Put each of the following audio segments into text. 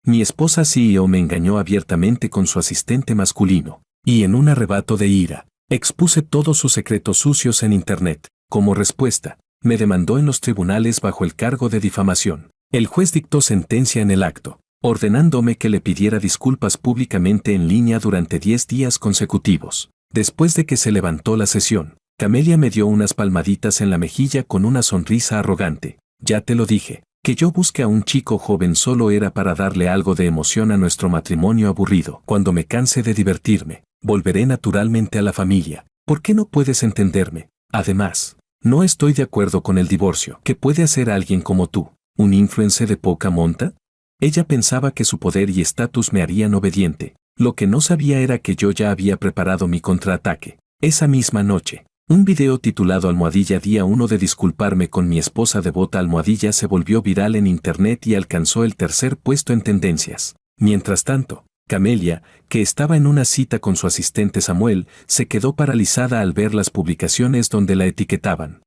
Mi esposa CEO me engañó abiertamente con su asistente masculino, y en un arrebato de ira, expuse todos sus secretos sucios en Internet. Como respuesta, me demandó en los tribunales bajo el cargo de difamación. El juez dictó sentencia en el acto, ordenándome que le pidiera disculpas públicamente en línea durante 10 días consecutivos. Después de que se levantó la sesión, Camelia me dio unas palmaditas en la mejilla con una sonrisa arrogante. Ya te lo dije, que yo busque a un chico joven solo era para darle algo de emoción a nuestro matrimonio aburrido. Cuando me canse de divertirme, volveré naturalmente a la familia. ¿Por qué no puedes entenderme? Además, no estoy de acuerdo con el divorcio. ¿Qué puede hacer alguien como tú? ¿Un influencer de poca monta? Ella pensaba que su poder y estatus me harían obediente. Lo que no sabía era que yo ya había preparado mi contraataque. Esa misma noche, un video titulado Almohadilla Día 1 de disculparme con mi esposa devota almohadilla se volvió viral en internet y alcanzó el tercer puesto en tendencias. Mientras tanto, Camelia, que estaba en una cita con su asistente Samuel, se quedó paralizada al ver las publicaciones donde la etiquetaban.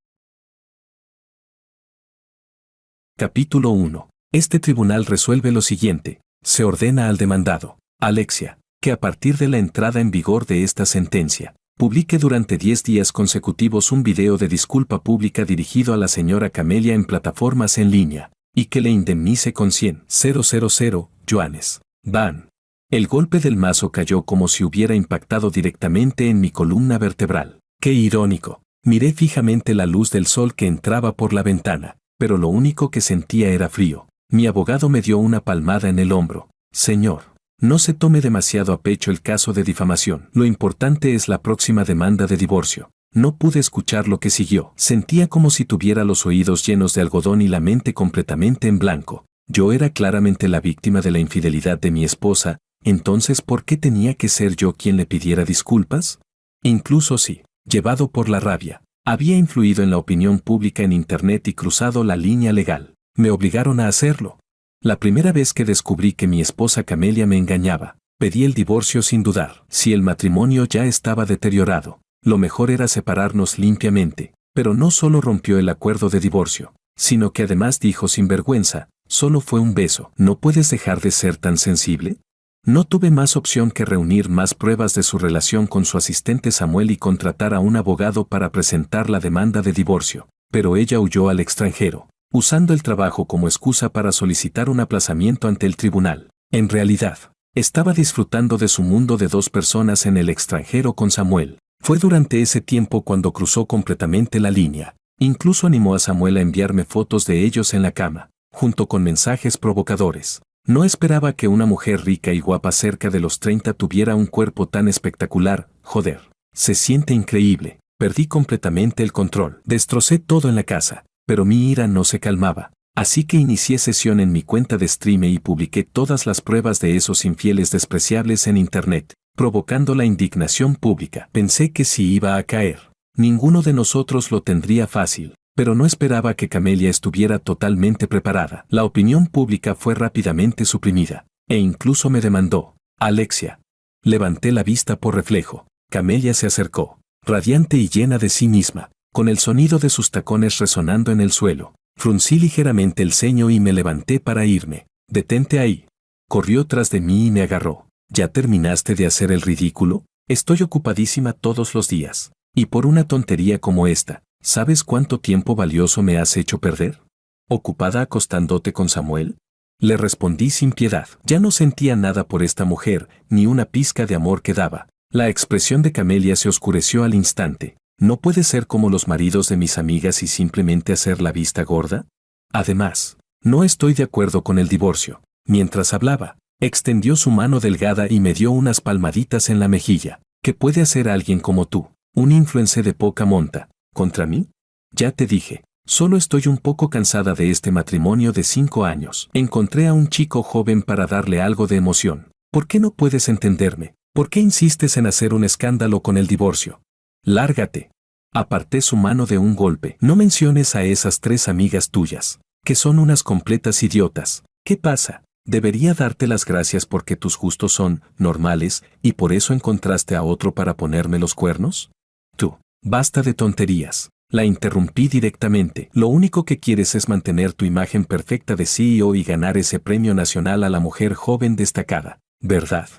Capítulo 1. Este tribunal resuelve lo siguiente. Se ordena al demandado, Alexia, que a partir de la entrada en vigor de esta sentencia, publique durante 10 días consecutivos un video de disculpa pública dirigido a la señora Camelia en plataformas en línea, y que le indemnice con 100,000 yuanes. Ban. El golpe del mazo cayó como si hubiera impactado directamente en mi columna vertebral. ¡Qué irónico! Miré fijamente la luz del sol que entraba por la ventana, pero lo único que sentía era frío. Mi abogado me dio una palmada en el hombro. Señor, no se tome demasiado a pecho el caso de difamación. Lo importante es la próxima demanda de divorcio. No pude escuchar lo que siguió. Sentía como si tuviera los oídos llenos de algodón y la mente completamente en blanco. Yo era claramente la víctima de la infidelidad de mi esposa, entonces ¿por qué tenía que ser yo quien le pidiera disculpas? Incluso si, llevado por la rabia, había influido en la opinión pública en Internet y cruzado la línea legal, me obligaron a hacerlo. La primera vez que descubrí que mi esposa Camelia me engañaba, pedí el divorcio sin dudar. Si el matrimonio ya estaba deteriorado, lo mejor era separarnos limpiamente, pero no solo rompió el acuerdo de divorcio, sino que además dijo sin vergüenza, solo fue un beso. ¿No puedes dejar de ser tan sensible? No tuve más opción que reunir más pruebas de su relación con su asistente Samuel y contratar a un abogado para presentar la demanda de divorcio, pero ella huyó al extranjero, usando el trabajo como excusa para solicitar un aplazamiento ante el tribunal. En realidad, estaba disfrutando de su mundo de 2 personas en el extranjero con Samuel. Fue durante ese tiempo cuando cruzó completamente la línea. Incluso animó a Samuel a enviarme fotos de ellos en la cama, junto con mensajes provocadores. No esperaba que una mujer rica y guapa cerca de los 30 tuviera un cuerpo tan espectacular. Joder, se siente increíble. Perdí completamente el control. Destrocé todo en la casa, pero mi ira no se calmaba. Así que inicié sesión en mi cuenta de stream y publiqué todas las pruebas de esos infieles despreciables en Internet, provocando la indignación pública. Pensé que si iba a caer, ninguno de nosotros lo tendría fácil. Pero no esperaba que Camelia estuviera totalmente preparada. La opinión pública fue rápidamente suprimida, e incluso me demandó. Alexia. Levanté la vista por reflejo. Camelia se acercó, radiante y llena de sí misma, con el sonido de sus tacones resonando en el suelo. Fruncí ligeramente el ceño y me levanté para irme. Detente ahí. Corrió tras de mí y me agarró. ¿Ya terminaste de hacer el ridículo? Estoy ocupadísima todos los días. Y por una tontería como esta, ¿sabes cuánto tiempo valioso me has hecho perder? ¿Ocupada acostándote con Samuel? Le respondí sin piedad. Ya no sentía nada por esta mujer, ni una pizca de amor que daba. La expresión de Camelia se oscureció al instante. ¿No puede ser como los maridos de mis amigas y simplemente hacer la vista gorda? Además, no estoy de acuerdo con el divorcio. Mientras hablaba, extendió su mano delgada y me dio unas palmaditas en la mejilla. ¿Qué puede hacer alguien como tú, un influencer de poca monta, contra mí? Ya te dije, solo estoy un poco cansada de este matrimonio de 5 años. Encontré a un chico joven para darle algo de emoción. ¿Por qué no puedes entenderme? ¿Por qué insistes en hacer un escándalo con el divorcio? Lárgate. Aparté su mano de un golpe. No menciones a esas 3 amigas tuyas, que son unas completas idiotas. ¿Qué pasa? ¿Debería darte las gracias porque tus gustos son normales y por eso encontraste a otro para ponerme los cuernos? Tú, basta de tonterías. La interrumpí directamente. Lo único que quieres es mantener tu imagen perfecta de CEO y ganar ese premio nacional a la mujer joven destacada, ¿verdad?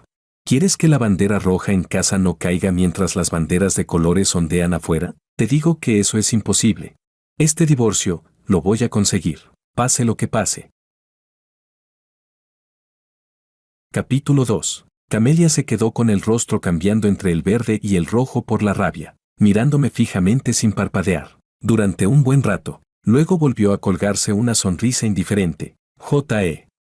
¿Quieres que la bandera roja en casa no caiga mientras las banderas de colores ondean afuera? Te digo que eso es imposible. Este divorcio, lo voy a conseguir, pase lo que pase. Capítulo 2. Camelia se quedó con el rostro cambiando entre el verde y el rojo por la rabia, mirándome fijamente sin parpadear, durante un buen rato. Luego volvió a colgarse una sonrisa indiferente.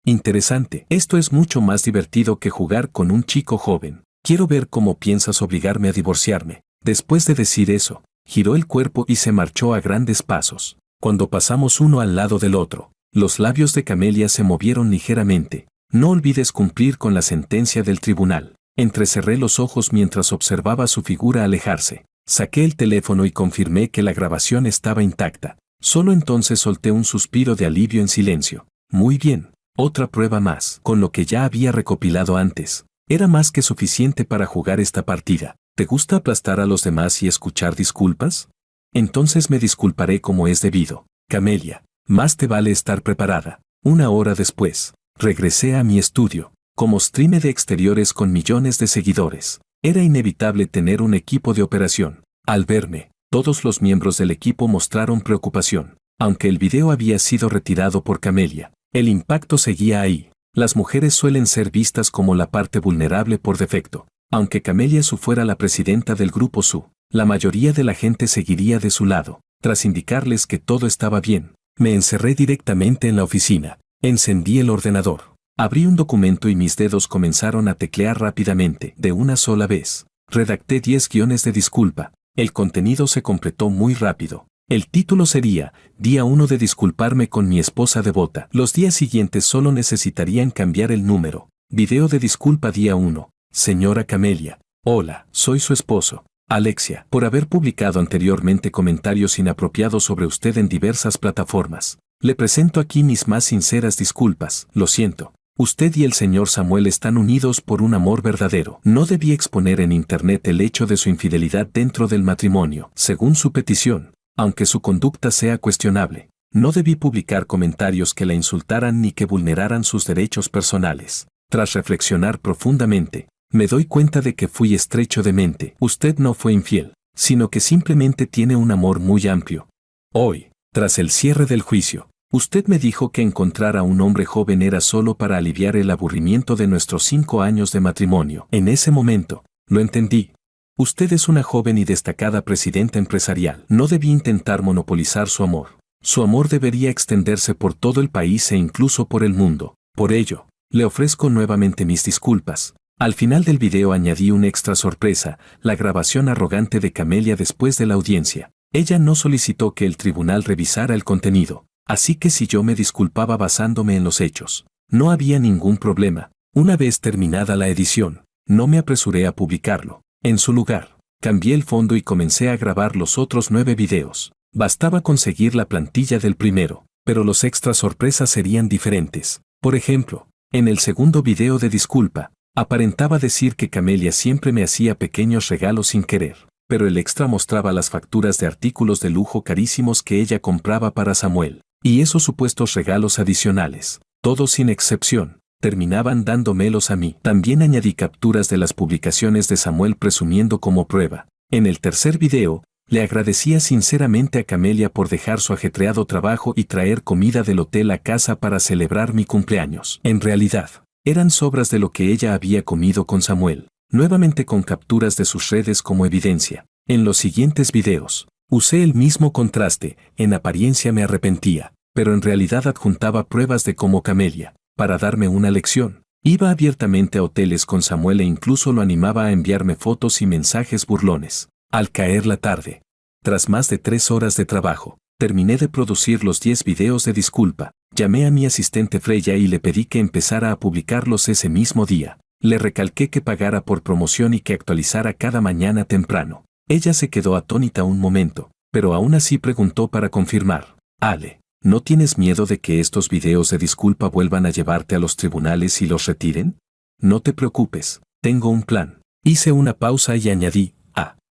Interesante. Esto es mucho más divertido que jugar con un chico joven. Quiero ver cómo piensas obligarme a divorciarme. Después de decir eso, giró el cuerpo y se marchó a grandes pasos. Cuando pasamos uno al lado del otro, los labios de Camelia se movieron ligeramente. No olvides cumplir con la sentencia del tribunal. Entrecerré los ojos mientras observaba su figura alejarse. Saqué el teléfono y confirmé que la grabación estaba intacta. Solo entonces solté un suspiro de alivio en silencio. Muy bien, otra prueba más. Con lo que ya había recopilado antes, era más que suficiente para jugar esta partida. ¿Te gusta aplastar a los demás y escuchar disculpas? Entonces me disculparé como es debido. Camelia, más te vale estar preparada. Una hora después, regresé a mi estudio, como streamer de exteriores con millones de seguidores. Era inevitable tener un equipo de operación. Al verme, todos los miembros del equipo mostraron preocupación. Aunque el video había sido retirado por Camelia, el impacto seguía ahí. Las mujeres suelen ser vistas como la parte vulnerable por defecto. Aunque Camelia Su fuera la presidenta del grupo Su, la mayoría de la gente seguiría de su lado. Tras indicarles que todo estaba bien, me encerré directamente en la oficina. Encendí el ordenador. Abrí un documento y mis dedos comenzaron a teclear rápidamente, de una sola vez. Redacté 10 guiones de disculpa. El contenido se completó muy rápido. El título sería, Día 1 de disculparme con mi esposa devota. Los días siguientes solo necesitarían cambiar el número. Video de disculpa día 1. Señora Camelia. Hola, soy su esposo, Alexia, por haber publicado anteriormente comentarios inapropiados sobre usted en diversas plataformas. Le presento aquí mis más sinceras disculpas. Lo siento. Usted y el señor Samuel están unidos por un amor verdadero. No debí exponer en internet el hecho de su infidelidad dentro del matrimonio, según su petición, aunque su conducta sea cuestionable. No debí publicar comentarios que la insultaran ni que vulneraran sus derechos personales. Tras reflexionar profundamente, me doy cuenta de que fui estrecho de mente. Usted no fue infiel, sino que simplemente tiene un amor muy amplio. Hoy, tras el cierre del juicio, usted me dijo que encontrar a un hombre joven era solo para aliviar el aburrimiento de nuestros 5 años de matrimonio. En ese momento, lo entendí. Usted es una joven y destacada presidenta empresarial. No debí intentar monopolizar su amor. Su amor debería extenderse por todo el país e incluso por el mundo. Por ello, le ofrezco nuevamente mis disculpas. Al final del video añadí una extra sorpresa, la grabación arrogante de Camelia después de la audiencia. Ella no solicitó que el tribunal revisara el contenido, así que si yo me disculpaba basándome en los hechos, no había ningún problema. Una vez terminada la edición, no me apresuré a publicarlo. En su lugar, cambié el fondo y comencé a grabar los otros 9 videos. Bastaba conseguir la plantilla del primero, pero los extras sorpresas serían diferentes. Por ejemplo, en el segundo video de disculpa, aparentaba decir que Camelia siempre me hacía pequeños regalos sin querer, pero el extra mostraba las facturas de artículos de lujo carísimos que ella compraba para Samuel, y esos supuestos regalos adicionales, todos sin excepción, terminaban dándomelos a mí. También añadí capturas de las publicaciones de Samuel presumiendo como prueba. En el tercer video, le agradecía sinceramente a Camelia por dejar su ajetreado trabajo y traer comida del hotel a casa para celebrar mi cumpleaños. En realidad, eran sobras de lo que ella había comido con Samuel, nuevamente con capturas de sus redes como evidencia. En los siguientes videos, usé el mismo contraste. En apariencia me arrepentía, pero en realidad adjuntaba pruebas de cómo Camelia, para darme una lección, iba abiertamente a hoteles con Samuel e incluso lo animaba a enviarme fotos y mensajes burlones. Al caer la tarde, tras más de 3 horas de trabajo, terminé de producir los 10 videos de disculpa. Llamé a mi asistente Freya y le pedí que empezara a publicarlos ese mismo día. Le recalqué que pagara por promoción y que actualizara cada mañana temprano. Ella se quedó atónita un momento, pero aún así preguntó para confirmar. Ale, ¿no tienes miedo de que estos videos de disculpa vuelvan a llevarte a los tribunales y los retiren? No te preocupes, tengo un plan. Hice una pausa y añadí,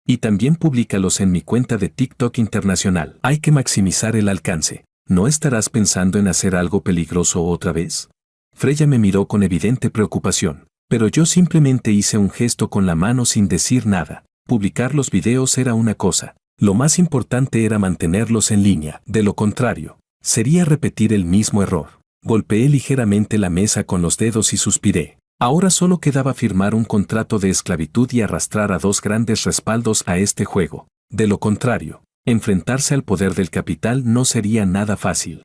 Y también públicalos en mi cuenta de TikTok internacional. Hay que maximizar el alcance. ¿No estarás pensando en hacer algo peligroso otra vez? Freya me miró con evidente preocupación, pero yo simplemente hice un gesto con la mano sin decir nada. Publicar los videos era una cosa. Lo más importante era mantenerlos en línea. De lo contrario, sería repetir el mismo error. Golpeé ligeramente la mesa con los dedos y suspiré. Ahora solo quedaba firmar un contrato de esclavitud y arrastrar a 2 grandes respaldos a este juego. De lo contrario, enfrentarse al poder del capital no sería nada fácil.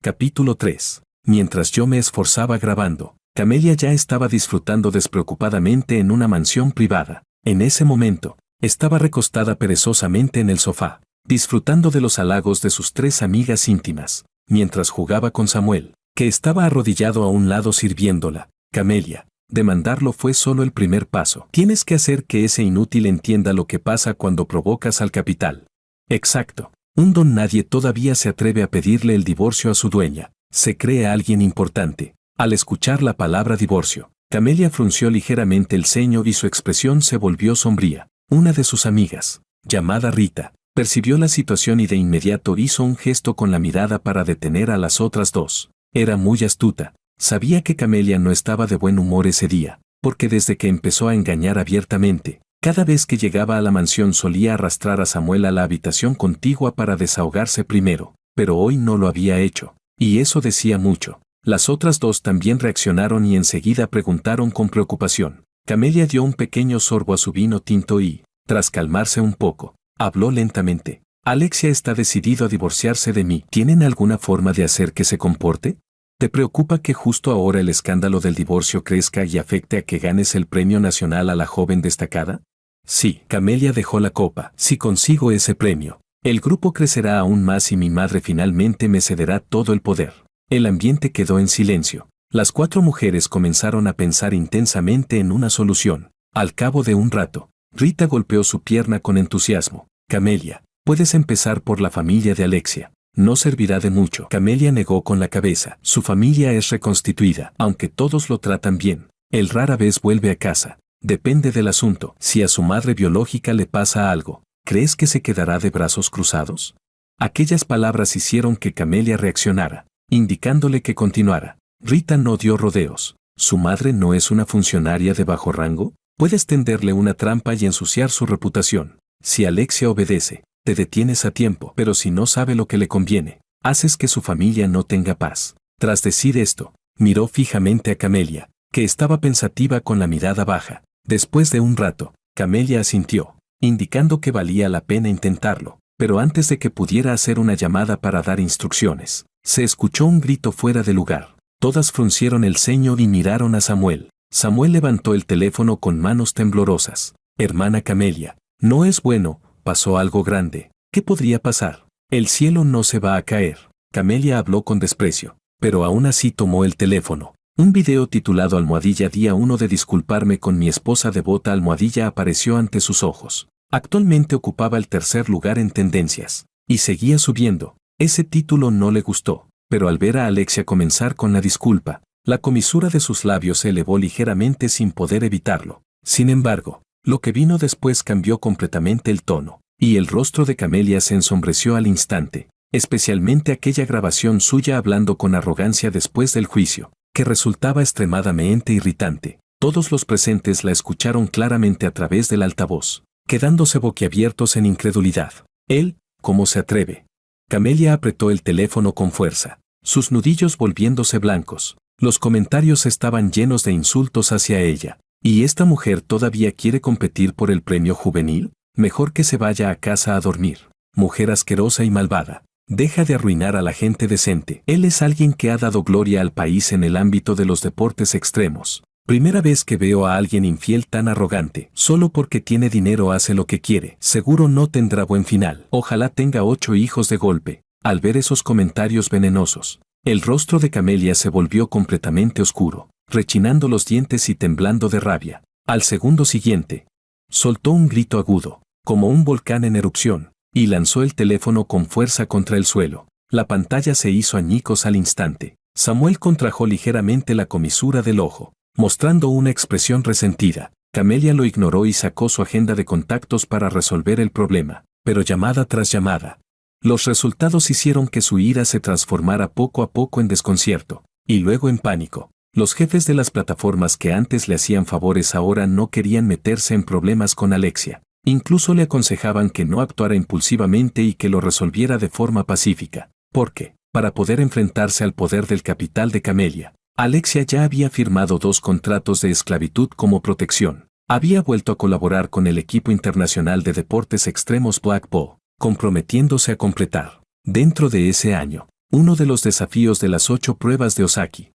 Capítulo 3. Mientras yo me esforzaba grabando, Camelia ya estaba disfrutando despreocupadamente en una mansión privada. En ese momento, estaba recostada perezosamente en el sofá, disfrutando de los halagos de sus 3 amigas íntimas, mientras jugaba con Samuel, que estaba arrodillado a un lado sirviéndola. Camelia, demandarlo fue solo el primer paso. Tienes que hacer que ese inútil entienda lo que pasa cuando provocas al capital. Exacto. Un don nadie todavía se atreve a pedirle el divorcio a su dueña. Se cree a alguien importante. Al escuchar la palabra divorcio, Camelia frunció ligeramente el ceño y su expresión se volvió sombría. Una de sus amigas, llamada Rita, percibió la situación y de inmediato hizo un gesto con la mirada para detener a las otras 2. Era muy astuta. Sabía que Camelia no estaba de buen humor ese día, porque desde que empezó a engañar abiertamente, cada vez que llegaba a la mansión solía arrastrar a Samuel a la habitación contigua para desahogarse primero, pero hoy no lo había hecho, y eso decía mucho. Las otras 2 también reaccionaron y enseguida preguntaron con preocupación. Camelia dio un pequeño sorbo a su vino tinto y, tras calmarse un poco, habló lentamente. Alexia está decidido a divorciarse de mí. ¿Tienen alguna forma de hacer que se comporte? ¿Te preocupa que justo ahora el escándalo del divorcio crezca y afecte a que ganes el premio nacional a la joven destacada? Sí, Camelia dejó la copa. Si consigo ese premio, el grupo crecerá aún más y mi madre finalmente me cederá todo el poder. El ambiente quedó en silencio. Las 4 mujeres comenzaron a pensar intensamente en una solución. Al cabo de un rato, Rita golpeó su pierna con entusiasmo. Camelia, puedes empezar por la familia de Alexia. No servirá de mucho. Camelia negó con la cabeza. Su familia es reconstituida, aunque todos lo tratan bien. Él rara vez vuelve a casa. Depende del asunto. Si a su madre biológica le pasa algo, ¿crees que se quedará de brazos cruzados? Aquellas palabras hicieron que Camelia reaccionara, indicándole que continuara. Rita no dio rodeos. ¿Su madre no es una funcionaria de bajo rango? Puedes tenderle una trampa y ensuciar su reputación. Si Alexia obedece, te detienes a tiempo, pero si no sabe lo que le conviene, haces que su familia no tenga paz. Tras decir esto, miró fijamente a Camelia, que estaba pensativa con la mirada baja. Después de un rato, Camelia asintió, indicando que valía la pena intentarlo, pero antes de que pudiera hacer una llamada para dar instrucciones, se escuchó un grito fuera de lugar. Todas fruncieron el ceño y miraron a Samuel. Samuel levantó el teléfono con manos temblorosas. Hermana Camelia, no es bueno, pasó algo grande. ¿Qué podría pasar? El cielo no se va a caer. Camelia habló con desprecio, pero aún así tomó el teléfono. Un video titulado Almohadilla Día 1 de disculparme con mi esposa devota almohadilla apareció ante sus ojos. Actualmente ocupaba el 3er lugar en tendencias. Y seguía subiendo. Ese título no le gustó, pero al ver a Alexia comenzar con la disculpa, la comisura de sus labios se elevó ligeramente sin poder evitarlo. Sin embargo, lo que vino después cambió completamente el tono, y el rostro de Camelia se ensombreció al instante, especialmente aquella grabación suya hablando con arrogancia después del juicio, que resultaba extremadamente irritante. Todos los presentes la escucharon claramente a través del altavoz, quedándose boquiabiertos en incredulidad. Él, ¿cómo se atreve? Camelia apretó el teléfono con fuerza, sus nudillos volviéndose blancos. Los comentarios estaban llenos de insultos hacia ella. ¿Y esta mujer todavía quiere competir por el premio juvenil? Mejor que se vaya a casa a dormir. Mujer asquerosa y malvada. Deja de arruinar a la gente decente. Él es alguien que ha dado gloria al país en el ámbito de los deportes extremos. Primera vez que veo a alguien infiel tan arrogante. Solo porque tiene dinero hace lo que quiere. Seguro no tendrá buen final. Ojalá tenga 8 hijos de golpe. Al ver esos comentarios venenosos, el rostro de Camelia se volvió completamente oscuro, rechinando los dientes y temblando de rabia. Al segundo siguiente, soltó un grito agudo, como un volcán en erupción, y lanzó el teléfono con fuerza contra el suelo. La pantalla se hizo añicos al instante. Samuel contrajo ligeramente la comisura del ojo, mostrando una expresión resentida. Camelia lo ignoró y sacó su agenda de contactos para resolver el problema, pero llamada tras llamada. Los resultados hicieron que su ira se transformara poco a poco en desconcierto, y luego en pánico. Los jefes de las plataformas que antes le hacían favores ahora no querían meterse en problemas con Alexia. Incluso le aconsejaban que no actuara impulsivamente y que lo resolviera de forma pacífica, porque, para poder enfrentarse al poder del capital de Camelia, Alexia ya había firmado 2 contratos de esclavitud como protección. Había vuelto a colaborar con el equipo internacional de deportes extremos Black Ball, comprometiéndose a completar, dentro de ese año, uno de los desafíos de las 8 pruebas de Osaki.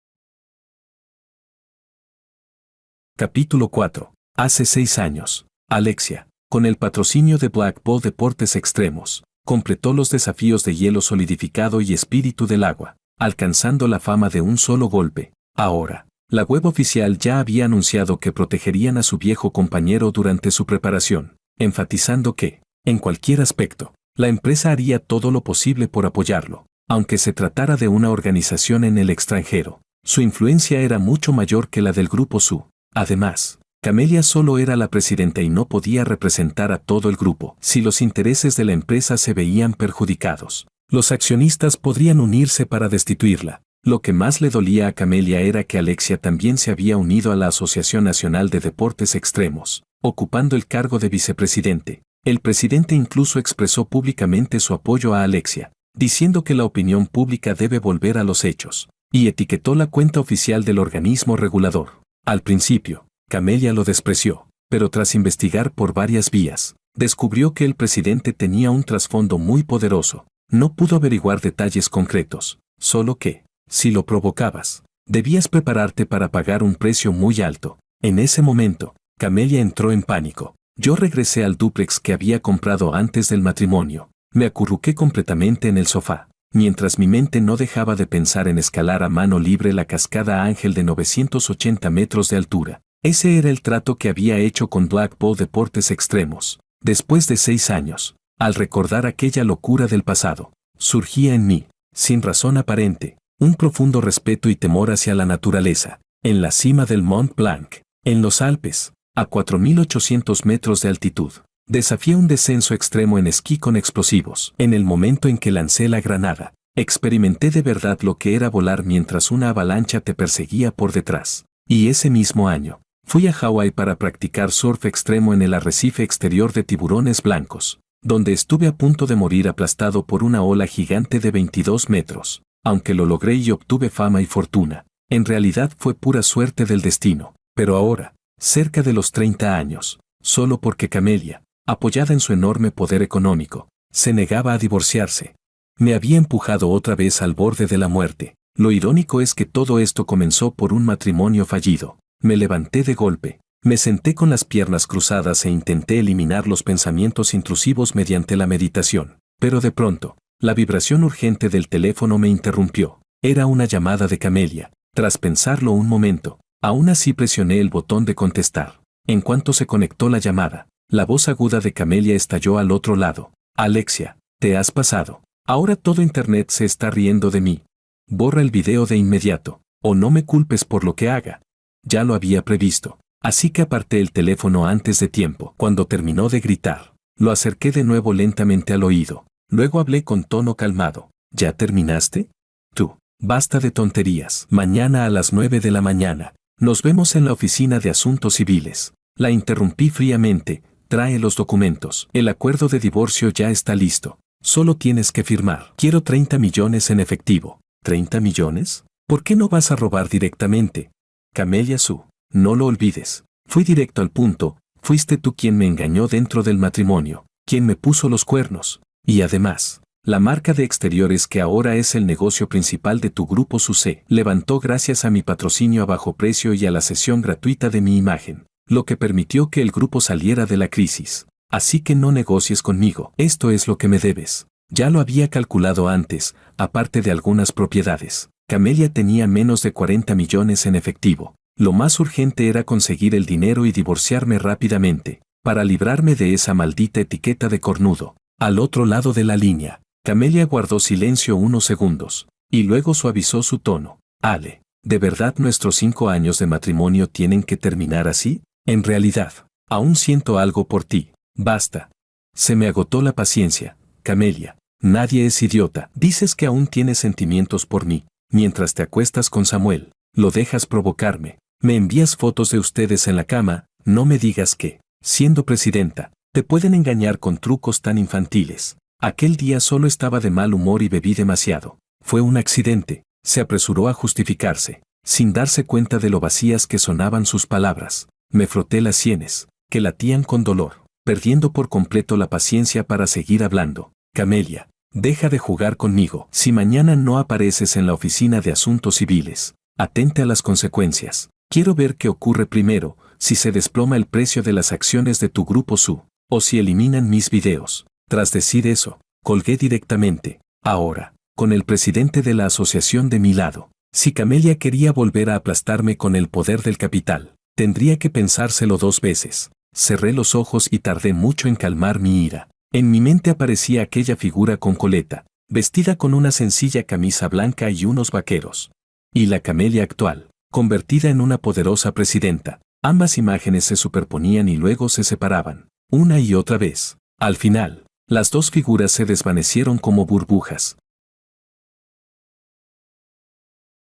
Capítulo 4. Hace 6 años, Alexia, con el patrocinio de Black Ball Deportes Extremos, completó los desafíos de hielo solidificado y espíritu del agua, alcanzando la fama de un solo golpe. Ahora, la web oficial ya había anunciado que protegerían a su viejo compañero durante su preparación, enfatizando que, en cualquier aspecto, la empresa haría todo lo posible por apoyarlo, aunque se tratara de una organización en el extranjero. Su influencia era mucho mayor que la del Grupo Su. Además, Camelia solo era la presidenta y no podía representar a todo el grupo. Si los intereses de la empresa se veían perjudicados, los accionistas podrían unirse para destituirla. Lo que más le dolía a Camelia era que Alexia también se había unido a la Asociación Nacional de Deportes Extremos, ocupando el cargo de vicepresidente. El presidente incluso expresó públicamente su apoyo a Alexia, diciendo que la opinión pública debe volver a los hechos, y etiquetó la cuenta oficial del organismo regulador. Al principio, Camelia lo despreció, pero tras investigar por varias vías, descubrió que el presidente tenía un trasfondo muy poderoso. No pudo averiguar detalles concretos, solo que, si lo provocabas, debías prepararte para pagar un precio muy alto. En ese momento, Camelia entró en pánico. Yo regresé al dúplex que había comprado antes del matrimonio. Me acurruqué completamente en el sofá, mientras mi mente no dejaba de pensar en escalar a mano libre la cascada Ángel de 980 metros de altura. Ese era el trato que había hecho con Black Ball Deportes Extremos. Después de 6 años, al recordar aquella locura del pasado, surgía en mí, sin razón aparente, un profundo respeto y temor hacia la naturaleza. En la cima del Mont Blanc, en los Alpes, a 4.800 metros de altitud, desafié un descenso extremo en esquí con explosivos. En el momento en que lancé la granada, experimenté de verdad lo que era volar mientras una avalancha te perseguía por detrás. Y ese mismo año, fui a Hawái para practicar surf extremo en el arrecife exterior de Tiburones Blancos, donde estuve a punto de morir aplastado por una ola gigante de 22 metros. Aunque lo logré y obtuve fama y fortuna, en realidad fue pura suerte del destino. Pero ahora, cerca de los 30 años, solo porque Camelia, apoyada en su enorme poder económico, se negaba a divorciarse, me había empujado otra vez al borde de la muerte. Lo irónico es que todo esto comenzó por un matrimonio fallido. Me levanté de golpe, me senté con las piernas cruzadas e intenté eliminar los pensamientos intrusivos mediante la meditación. Pero de pronto, la vibración urgente del teléfono me interrumpió. Era una llamada de Camelia. Tras pensarlo un momento, aún así presioné el botón de contestar. En cuanto se conectó la llamada, la voz aguda de Camelia estalló al otro lado. Alexia, te has pasado. Ahora todo Internet se está riendo de mí. Borra el video de inmediato, o no me culpes por lo que haga. Ya lo había previsto, así que aparté el teléfono antes de tiempo. Cuando terminó de gritar, lo acerqué de nuevo lentamente al oído. Luego hablé con tono calmado. ¿Ya terminaste? Tú, basta de tonterías. Mañana a las 9 de la mañana, nos vemos en la oficina de asuntos civiles. La interrumpí fríamente. Trae los documentos. El acuerdo de divorcio ya está listo. Solo tienes que firmar. Quiero 30 millones en efectivo. ¿30 millones? ¿Por qué no vas a robar directamente? Camelia Su, no lo olvides. Fui directo al punto. Fuiste tú quien me engañó dentro del matrimonio, quien me puso los cuernos. Y además, la marca de exteriores que ahora es el negocio principal de tu grupo Su se levantó gracias a mi patrocinio a bajo precio y a la cesión gratuita de mi imagen, lo que permitió que el grupo saliera de la crisis. Así que no negocies conmigo. Esto es lo que me debes. Ya lo había calculado antes, aparte de algunas propiedades. Camelia tenía menos de 40 millones en efectivo. Lo más urgente era conseguir el dinero y divorciarme rápidamente, para librarme de esa maldita etiqueta de cornudo. Al otro lado de la línea, Camelia guardó silencio unos segundos, y luego suavizó su tono. Ale, ¿de verdad nuestros 5 años de matrimonio tienen que terminar así? En realidad, aún siento algo por ti. Basta. Se me agotó la paciencia, Camelia. Nadie es idiota. Dices que aún tienes sentimientos por mí. Mientras te acuestas con Samuel, lo dejas provocarme. Me envías fotos de ustedes en la cama. No me digas que, siendo presidenta, te pueden engañar con trucos tan infantiles. Aquel día solo estaba de mal humor y bebí demasiado. Fue un accidente. Se apresuró a justificarse, sin darse cuenta de lo vacías que sonaban sus palabras. Me froté las sienes, que latían con dolor, perdiendo por completo la paciencia para seguir hablando. Camelia, deja de jugar conmigo. Si mañana no apareces en la oficina de asuntos civiles, atente a las consecuencias. Quiero ver qué ocurre primero, si se desploma el precio de las acciones de tu grupo SU, o si eliminan mis videos. Tras decir eso, colgué directamente. Ahora, con el presidente de la asociación de mi lado, si Camelia quería volver a aplastarme con el poder del capital, tendría que pensárselo 2 veces. Cerré los ojos y tardé mucho en calmar mi ira. En mi mente aparecía aquella figura con coleta, vestida con una sencilla camisa blanca y unos vaqueros. Y la Camelia actual, convertida en una poderosa presidenta. Ambas imágenes se superponían y luego se separaban, una y otra vez. Al final, las 2 figuras se desvanecieron como burbujas.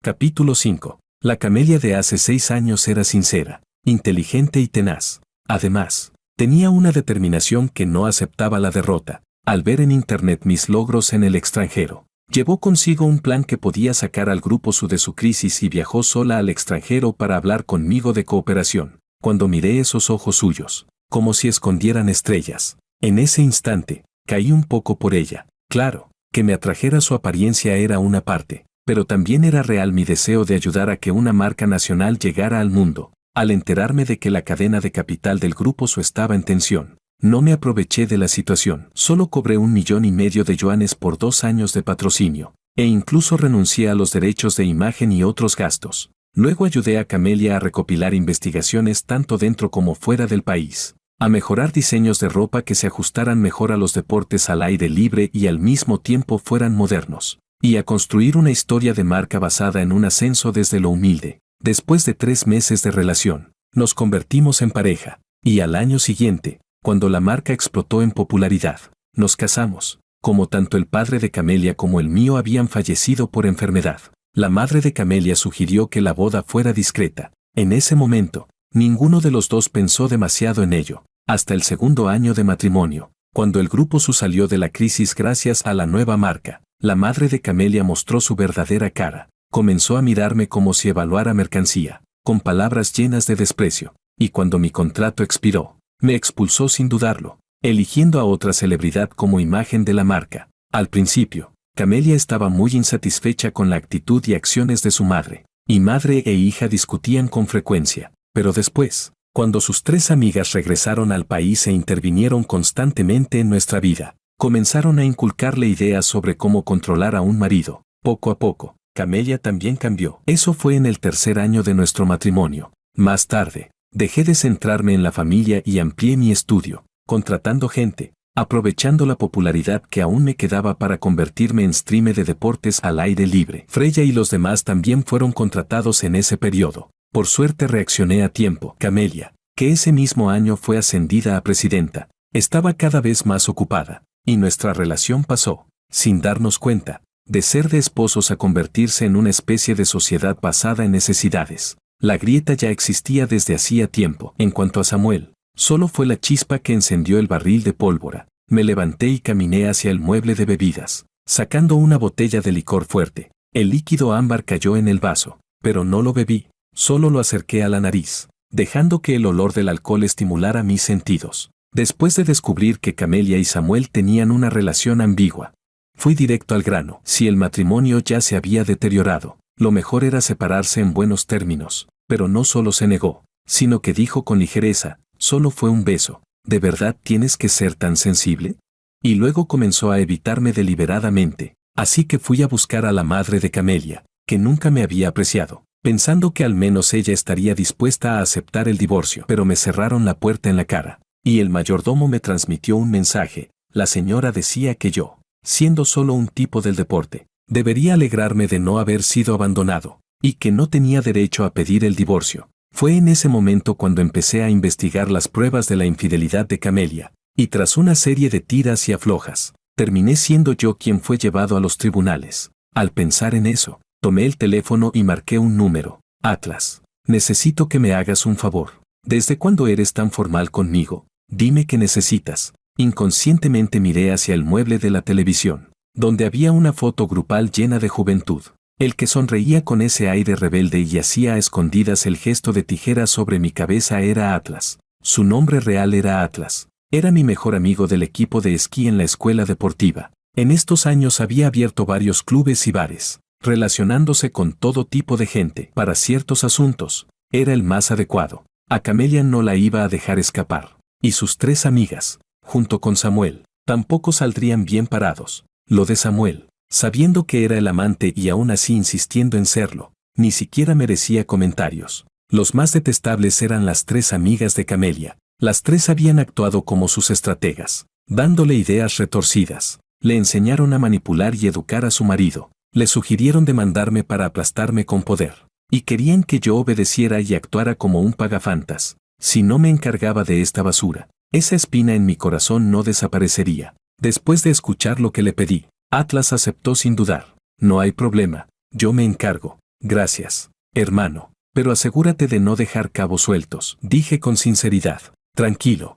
Capítulo 5. La Camelia de hace 6 años era sincera, inteligente y tenaz. Además, tenía una determinación que no aceptaba la derrota. Al ver en internet mis logros en el extranjero, llevó consigo un plan que podía sacar al grupo SU de su crisis y viajó sola al extranjero para hablar conmigo de cooperación. Cuando miré esos ojos suyos, como si escondieran estrellas, en ese instante, caí un poco por ella. Claro, que me atrajera su apariencia era una parte, pero también era real mi deseo de ayudar a que una marca nacional llegara al mundo. Al enterarme de que la cadena de capital del grupo SU estaba en tensión, no me aproveché de la situación. Solo cobré 1,5 millones de yuanes por 2 años de patrocinio, e incluso renuncié a los derechos de imagen y otros gastos. Luego ayudé a Camelia a recopilar investigaciones tanto dentro como fuera del país, a mejorar diseños de ropa que se ajustaran mejor a los deportes al aire libre y al mismo tiempo fueran modernos, y a construir una historia de marca basada en un ascenso desde lo humilde. Después de 3 meses de relación, nos convertimos en pareja, y al año siguiente, cuando la marca explotó en popularidad, nos casamos. Como tanto el padre de Camelia como el mío habían fallecido por enfermedad, la madre de Camelia sugirió que la boda fuera discreta. En ese momento, ninguno de los dos pensó demasiado en ello, hasta el 2.º año de matrimonio, cuando el grupo SU salió de la crisis gracias a la nueva marca. La madre de Camelia mostró su verdadera cara. Comenzó a mirarme como si evaluara mercancía, con palabras llenas de desprecio, y cuando mi contrato expiró, me expulsó sin dudarlo, eligiendo a otra celebridad como imagen de la marca. Al principio, Camelia estaba muy insatisfecha con la actitud y acciones de su madre, y madre e hija discutían con frecuencia, pero después, cuando sus 3 amigas regresaron al país e intervinieron constantemente en nuestra vida, comenzaron a inculcarle ideas sobre cómo controlar a un marido. Poco a poco, Camelia también cambió. Eso fue en el 3.er año de nuestro matrimonio. Más tarde, dejé de centrarme en la familia y amplié mi estudio, contratando gente, aprovechando la popularidad que aún me quedaba para convertirme en streamer de deportes al aire libre. Freya y los demás también fueron contratados en ese periodo. Por suerte reaccioné a tiempo. Camelia, que ese mismo año fue ascendida a presidenta, estaba cada vez más ocupada, y nuestra relación pasó, sin darnos cuenta, de ser de esposos a convertirse en una especie de sociedad basada en necesidades. La grieta ya existía desde hacía tiempo. En cuanto a Samuel, solo fue la chispa que encendió el barril de pólvora. Me levanté y caminé hacia el mueble de bebidas, sacando una botella de licor fuerte. El líquido ámbar cayó en el vaso, pero no lo bebí, solo lo acerqué a la nariz, dejando que el olor del alcohol estimulara mis sentidos. Después de descubrir que Camelia y Samuel tenían una relación ambigua, fui directo al grano. Si el matrimonio ya se había deteriorado, lo mejor era separarse en buenos términos, pero no solo se negó, sino que dijo con ligereza, solo fue un beso, ¿de verdad tienes que ser tan sensible? Y luego comenzó a evitarme deliberadamente, así que fui a buscar a la madre de Camelia, que nunca me había apreciado, pensando que al menos ella estaría dispuesta a aceptar el divorcio, pero me cerraron la puerta en la cara, y el mayordomo me transmitió un mensaje. La señora decía que yo, siendo solo un tipo del deporte, debería alegrarme de no haber sido abandonado, y que no tenía derecho a pedir el divorcio. Fue en ese momento cuando empecé a investigar las pruebas de la infidelidad de Camelia, y tras una serie de tiras y aflojas, terminé siendo yo quien fue llevado a los tribunales. Al pensar en eso, tomé el teléfono y marqué un número. Atlas, necesito que me hagas un favor. ¿Desde cuándo eres tan formal conmigo? Dime qué necesitas. Inconscientemente miré hacia el mueble de la televisión, donde había una foto grupal llena de juventud. El que sonreía con ese aire rebelde y hacía a escondidas el gesto de tijera sobre mi cabeza era Atlas. Su nombre real era Atlas. Era mi mejor amigo del equipo de esquí en la escuela deportiva. En estos años había abierto varios clubes y bares, relacionándose con todo tipo de gente. Para ciertos asuntos, era el más adecuado. A Camelia no la iba a dejar escapar. Y sus 3 amigas, junto con Samuel, tampoco saldrían bien parados. Lo de Samuel, sabiendo que era el amante y aún así insistiendo en serlo, ni siquiera merecía comentarios. Los más detestables eran las 3 amigas de Camelia. Las 3 habían actuado como sus estrategas, dándole ideas retorcidas. Le enseñaron a manipular y educar a su marido. Le sugirieron demandarme para aplastarme con poder. Y querían que yo obedeciera y actuara como un pagafantas. Si no me encargaba de esta basura, esa espina en mi corazón no desaparecería. Después de escuchar lo que le pedí, Atlas aceptó sin dudar. No hay problema, yo me encargo. Gracias, hermano. Pero asegúrate de no dejar cabos sueltos, dije con sinceridad. Tranquilo.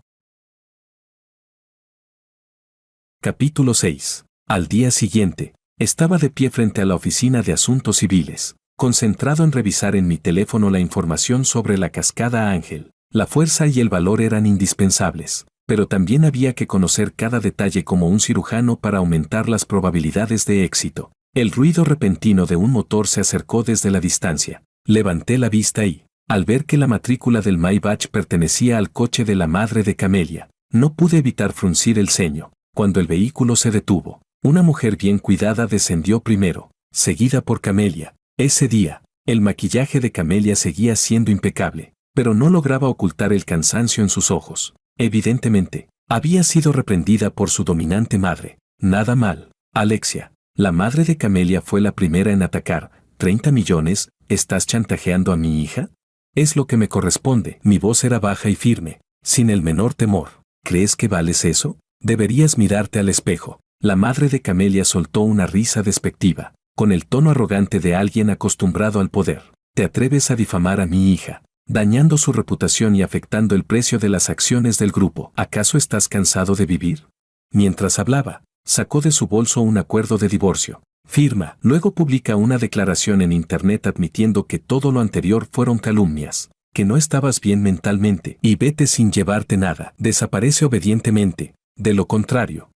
Capítulo 6. Al día siguiente, estaba de pie frente a la oficina de asuntos civiles, concentrado en revisar en mi teléfono la información sobre la cascada Ángel. La fuerza y el valor eran indispensables, pero también había que conocer cada detalle como un cirujano para aumentar las probabilidades de éxito. El ruido repentino de un motor se acercó desde la distancia. Levanté la vista y, al ver que la matrícula del Maybach pertenecía al coche de la madre de Camelia, no pude evitar fruncir el ceño. Cuando el vehículo se detuvo, una mujer bien cuidada descendió primero, seguida por Camelia. Ese día, el maquillaje de Camelia seguía siendo impecable, pero no lograba ocultar el cansancio en sus ojos. Evidentemente, había sido reprendida por su dominante madre. Nada mal. Alexia, la madre de Camelia, fue la primera en atacar. 30 millones, ¿estás chantajeando a mi hija? Es lo que me corresponde. Mi voz era baja y firme, sin el menor temor. ¿Crees que vales eso? Deberías mirarte al espejo. La madre de Camelia soltó una risa despectiva, con el tono arrogante de alguien acostumbrado al poder. ¿Te atreves a difamar a mi hija, dañando su reputación y afectando el precio de las acciones del grupo? ¿Acaso estás cansado de vivir? Mientras hablaba, sacó de su bolso un acuerdo de divorcio. Firma. Luego publica una declaración en internet admitiendo que todo lo anterior fueron calumnias, que no estabas bien mentalmente y vete sin llevarte nada. Desaparece obedientemente. ¿De lo contrario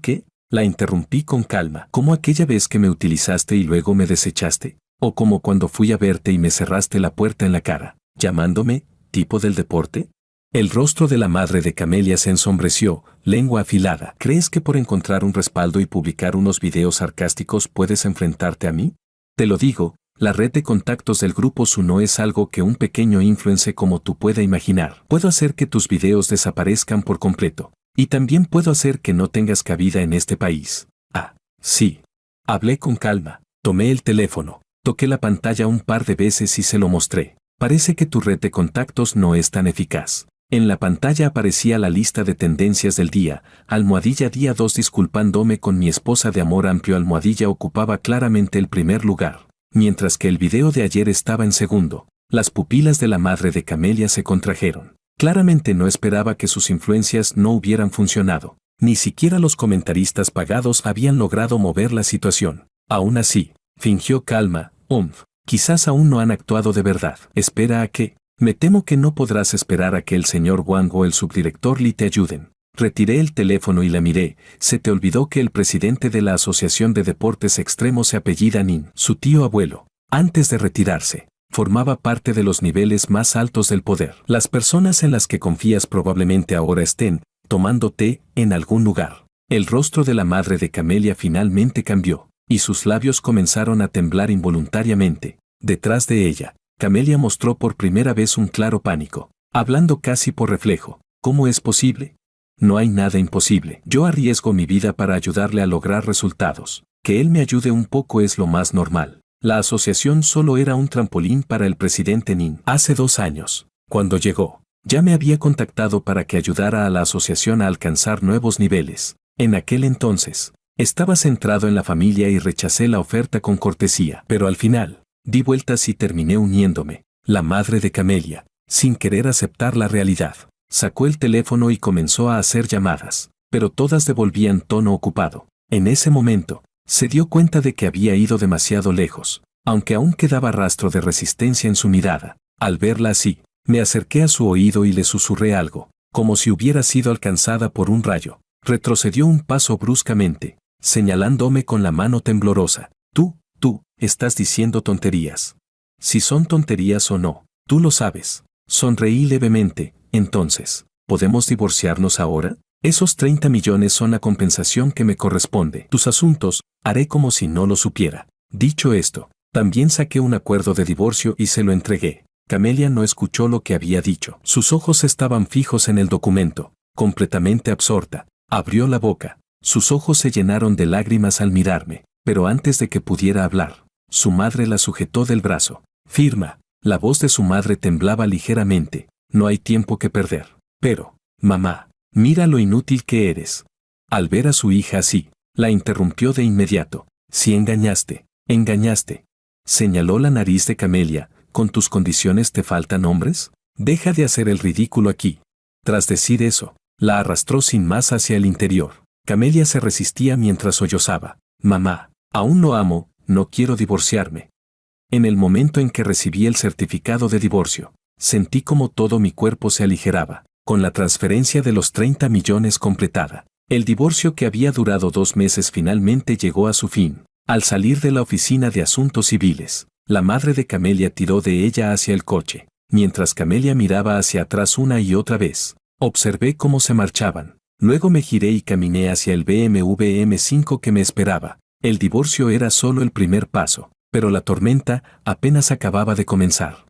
qué? La interrumpí con calma. ¿Como aquella vez que me utilizaste y luego me desechaste? ¿O como cuando fui a verte y me cerraste la puerta en la cara, llamándome tipo del deporte? El rostro de la madre de Camelia se ensombreció, lengua afilada. ¿Crees que por encontrar un respaldo y publicar unos videos sarcásticos puedes enfrentarte a mí? Te lo digo, la red de contactos del grupo Su no es algo que un pequeño influencer como tú pueda imaginar. Puedo hacer que tus videos desaparezcan por completo. Y también puedo hacer que no tengas cabida en este país. Ah, sí. Hablé con calma, tomé el teléfono, toqué la pantalla un par de veces y se lo mostré. Parece que tu red de contactos no es tan eficaz. En la pantalla aparecía la lista de tendencias del día, almohadilla día 2 disculpándome con mi esposa de amor amplio. Almohadilla ocupaba claramente el primer lugar, mientras que el video de ayer estaba en segundo. Las pupilas de la madre de Camelia se contrajeron. Claramente no esperaba que sus influencias no hubieran funcionado. Ni siquiera los comentaristas pagados habían logrado mover la situación. Aún así, fingió calma. Quizás aún no han actuado de verdad. Espera a que. Me temo que no podrás esperar a que el señor Wang o el subdirector Li te ayuden. Retiré el teléfono y la miré. Se te olvidó que el presidente de la Asociación de Deportes Extremos se apellida Nin. Su tío abuelo, antes de retirarse, formaba parte de los niveles más altos del poder. Las personas en las que confías probablemente ahora estén tomando té en algún lugar. El rostro de la madre de Camelia finalmente cambió, y sus labios comenzaron a temblar involuntariamente. Detrás de ella, Camelia mostró por primera vez un claro pánico, hablando casi por reflejo. ¿Cómo es posible? No hay nada imposible. Yo arriesgo mi vida para ayudarle a lograr resultados. Que él me ayude un poco es lo más normal. La asociación solo era un trampolín para el presidente Nin. Hace 2 años, cuando llegó, ya me había contactado para que ayudara a la asociación a alcanzar nuevos niveles. En aquel entonces, estaba centrado en la familia y rechacé la oferta con cortesía. Pero al final, di vueltas y terminé uniéndome. La madre de Camelia, sin querer aceptar la realidad, sacó el teléfono y comenzó a hacer llamadas, pero todas devolvían tono ocupado. En ese momento, se dio cuenta de que había ido demasiado lejos, aunque aún quedaba rastro de resistencia en su mirada. Al verla así, me acerqué a su oído y le susurré algo, como si hubiera sido alcanzada por un rayo. Retrocedió un paso bruscamente, señalándome con la mano temblorosa. Tú, estás diciendo tonterías. Si son tonterías o no, tú lo sabes. Sonreí levemente. Entonces, ¿podemos divorciarnos ahora? Esos 30 millones son la compensación que me corresponde. Tus asuntos, haré como si no lo supiera. Dicho esto, también saqué un acuerdo de divorcio y se lo entregué. Camelia no escuchó lo que había dicho. Sus ojos estaban fijos en el documento, completamente absorta. Abrió la boca. Sus ojos se llenaron de lágrimas al mirarme, pero antes de que pudiera hablar, su madre la sujetó del brazo. Firma. La voz de su madre temblaba ligeramente. No hay tiempo que perder. Pero, mamá, mira lo inútil que eres. Al ver a su hija así, la interrumpió de inmediato. Si engañaste, señaló la nariz de Camelia. ¿Con tus condiciones te faltan hombres? Deja de hacer el ridículo aquí. Tras decir eso, la arrastró sin más hacia el interior. Camelia se resistía mientras sollozaba. Mamá, aún lo amo, no quiero divorciarme. En el momento en que recibí el certificado de divorcio, sentí como todo mi cuerpo se aligeraba, con la transferencia de los 30 millones completada. El divorcio que había durado 2 meses finalmente llegó a su fin. Al salir de la oficina de asuntos civiles, la madre de Camelia tiró de ella hacia el coche. Mientras Camelia miraba hacia atrás una y otra vez, observé cómo se marchaban. Luego me giré y caminé hacia el BMW M5 que me esperaba. El divorcio era solo el primer paso, pero la tormenta apenas acababa de comenzar.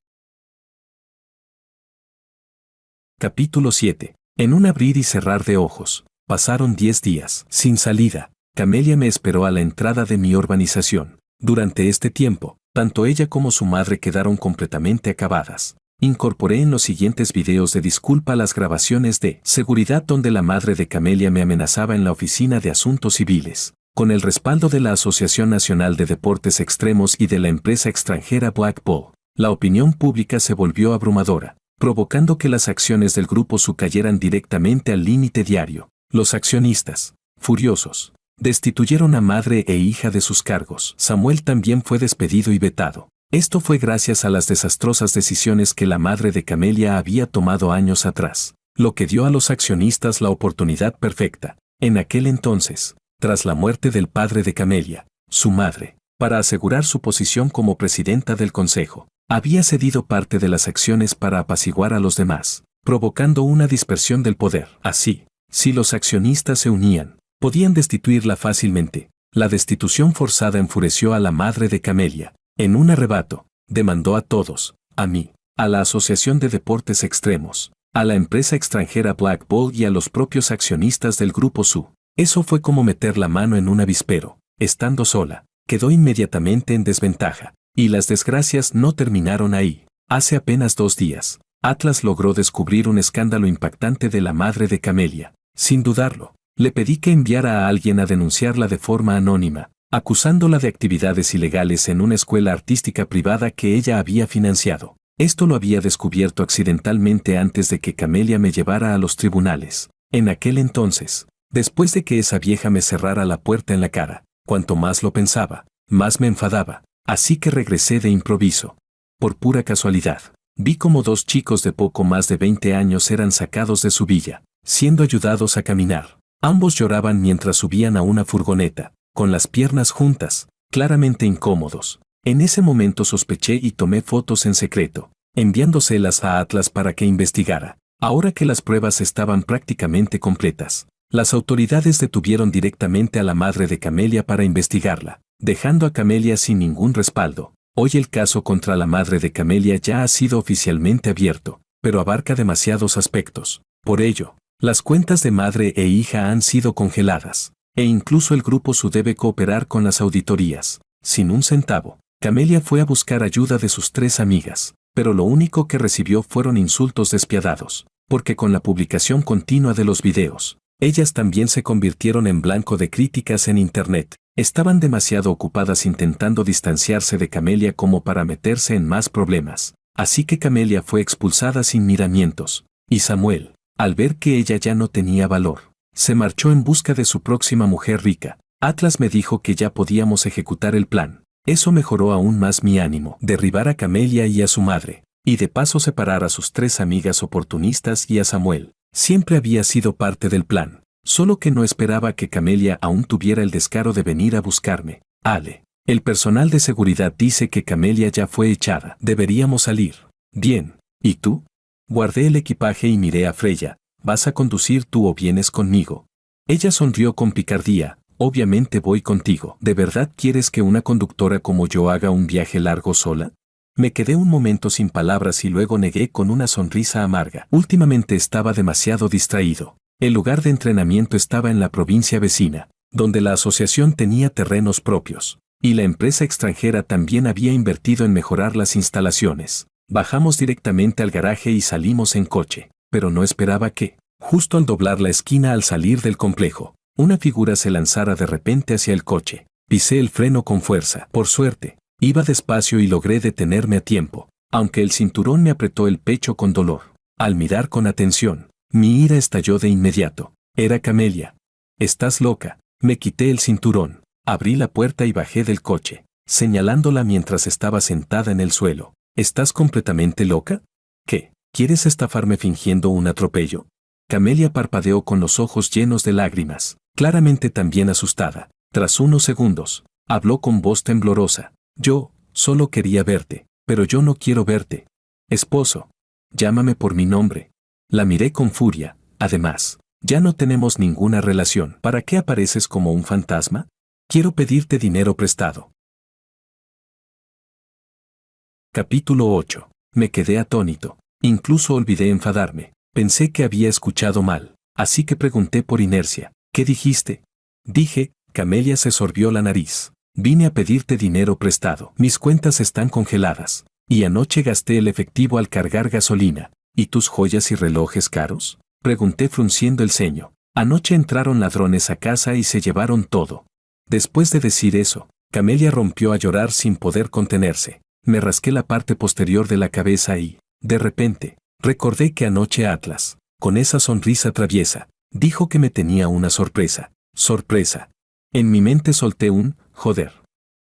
Capítulo 7. En un abrir y cerrar de ojos, pasaron 10 días. Sin salida, Camelia me esperó a la entrada de mi urbanización. Durante este tiempo, tanto ella como su madre quedaron completamente acabadas. Incorporé en los siguientes videos de disculpa las grabaciones de seguridad donde la madre de Camelia me amenazaba en la oficina de asuntos civiles. Con el respaldo de la Asociación Nacional de Deportes Extremos y de la empresa extranjera Black Bull, la opinión pública se volvió abrumadora, provocando que las acciones del grupo SU cayeran directamente al límite diario. Los accionistas, furiosos, destituyeron a madre e hija de sus cargos. Samuel también fue despedido y vetado. Esto fue gracias a las desastrosas decisiones que la madre de Camelia había tomado años atrás, lo que dio a los accionistas la oportunidad perfecta. En aquel entonces, tras la muerte del padre de Camelia, su madre, para asegurar su posición como presidenta del consejo, había cedido parte de las acciones para apaciguar a los demás, provocando una dispersión del poder. Así, si los accionistas se unían, podían destituirla fácilmente. La destitución forzada enfureció a la madre de Camelia. En un arrebato, demandó a todos, a mí, a la Asociación de Deportes Extremos, a la empresa extranjera Black Bull y a los propios accionistas del grupo SU. Eso fue como meter la mano en un avispero. Estando sola, quedó inmediatamente en desventaja. Y las desgracias no terminaron ahí. Hace apenas 2 días, Atlas logró descubrir un escándalo impactante de la madre de Camelia. Sin dudarlo, le pedí que enviara a alguien a denunciarla de forma anónima, acusándola de actividades ilegales en una escuela artística privada que ella había financiado. Esto lo había descubierto accidentalmente antes de que Camelia me llevara a los tribunales. En aquel entonces, después de que esa vieja me cerrara la puerta en la cara, cuanto más lo pensaba, más me enfadaba. Así que regresé de improviso. Por pura casualidad, vi como 2 chicos de poco más de 20 años eran sacados de su villa, siendo ayudados a caminar. Ambos lloraban mientras subían a una furgoneta, con las piernas juntas, claramente incómodos. En ese momento sospeché y tomé fotos en secreto, enviándoselas a Atlas para que investigara. Ahora que las pruebas estaban prácticamente completas, las autoridades detuvieron directamente a la madre de Camelia para investigarla, dejando a Camelia sin ningún respaldo. Hoy el caso contra la madre de Camelia ya ha sido oficialmente abierto, pero abarca demasiados aspectos. Por ello, las cuentas de madre e hija han sido congeladas, e incluso el grupo SU debe cooperar con las auditorías. Sin un centavo, Camelia fue a buscar ayuda de sus 3 amigas, pero lo único que recibió fueron insultos despiadados, porque con la publicación continua de los videos, ellas también se convirtieron en blanco de críticas en Internet. Estaban demasiado ocupadas intentando distanciarse de Camelia como para meterse en más problemas. Así que Camelia fue expulsada sin miramientos, y Samuel, al ver que ella ya no tenía valor, se marchó en busca de su próxima mujer rica. Atlas me dijo que ya podíamos ejecutar el plan. Eso mejoró aún más mi ánimo, derribar a Camelia y a su madre, y de paso separar a sus 3 amigas oportunistas y a Samuel. Siempre había sido parte del plan, solo que no esperaba que Camelia aún tuviera el descaro de venir a buscarme. Ale, el personal de seguridad dice que Camelia ya fue echada. Deberíamos salir. Bien. ¿Y tú? Guardé el equipaje y miré a Freya. ¿Vas a conducir tú o vienes conmigo? Ella sonrió con picardía. Obviamente voy contigo. ¿De verdad quieres que una conductora como yo haga un viaje largo sola? Me quedé un momento sin palabras y luego negué con una sonrisa amarga. Últimamente estaba demasiado distraído. El lugar de entrenamiento estaba en la provincia vecina, donde la asociación tenía terrenos propios, y la empresa extranjera también había invertido en mejorar las instalaciones. Bajamos directamente al garaje y salimos en coche, pero no esperaba que, justo al doblar la esquina al salir del complejo, una figura se lanzara de repente hacia el coche. Pisé el freno con fuerza. Por suerte, iba despacio y logré detenerme a tiempo, aunque el cinturón me apretó el pecho con dolor. Al mirar con atención, mi ira estalló de inmediato. Era Camelia. «Estás loca». Me quité el cinturón, abrí la puerta y bajé del coche, señalándola mientras estaba sentada en el suelo. «¿Estás completamente loca? ¿Qué? ¿Quieres estafarme fingiendo un atropello?» Camelia parpadeó con los ojos llenos de lágrimas, claramente también asustada. Tras unos segundos, habló con voz temblorosa. «Yo solo quería verte, pero yo no quiero verte. Esposo, llámame por mi nombre». La miré con furia. «Además, ya no tenemos ninguna relación. ¿Para qué apareces como un fantasma? Quiero pedirte dinero prestado». Capítulo 8. Me quedé atónito. Incluso olvidé enfadarme. Pensé que había escuchado mal, así que pregunté por inercia. «¿Qué dijiste?» Dije. Camelia se sorbió la nariz. «Vine a pedirte dinero prestado. Mis cuentas están congeladas. Y anoche gasté el efectivo al cargar gasolina. ¿Y tus joyas y relojes caros?», pregunté frunciendo el ceño. «Anoche entraron ladrones a casa y se llevaron todo». Después de decir eso, Camelia rompió a llorar sin poder contenerse. Me rasqué la parte posterior de la cabeza y, de repente, recordé que anoche Atlas, con esa sonrisa traviesa, dijo que me tenía una sorpresa. Sorpresa. En mi mente solté un «joder».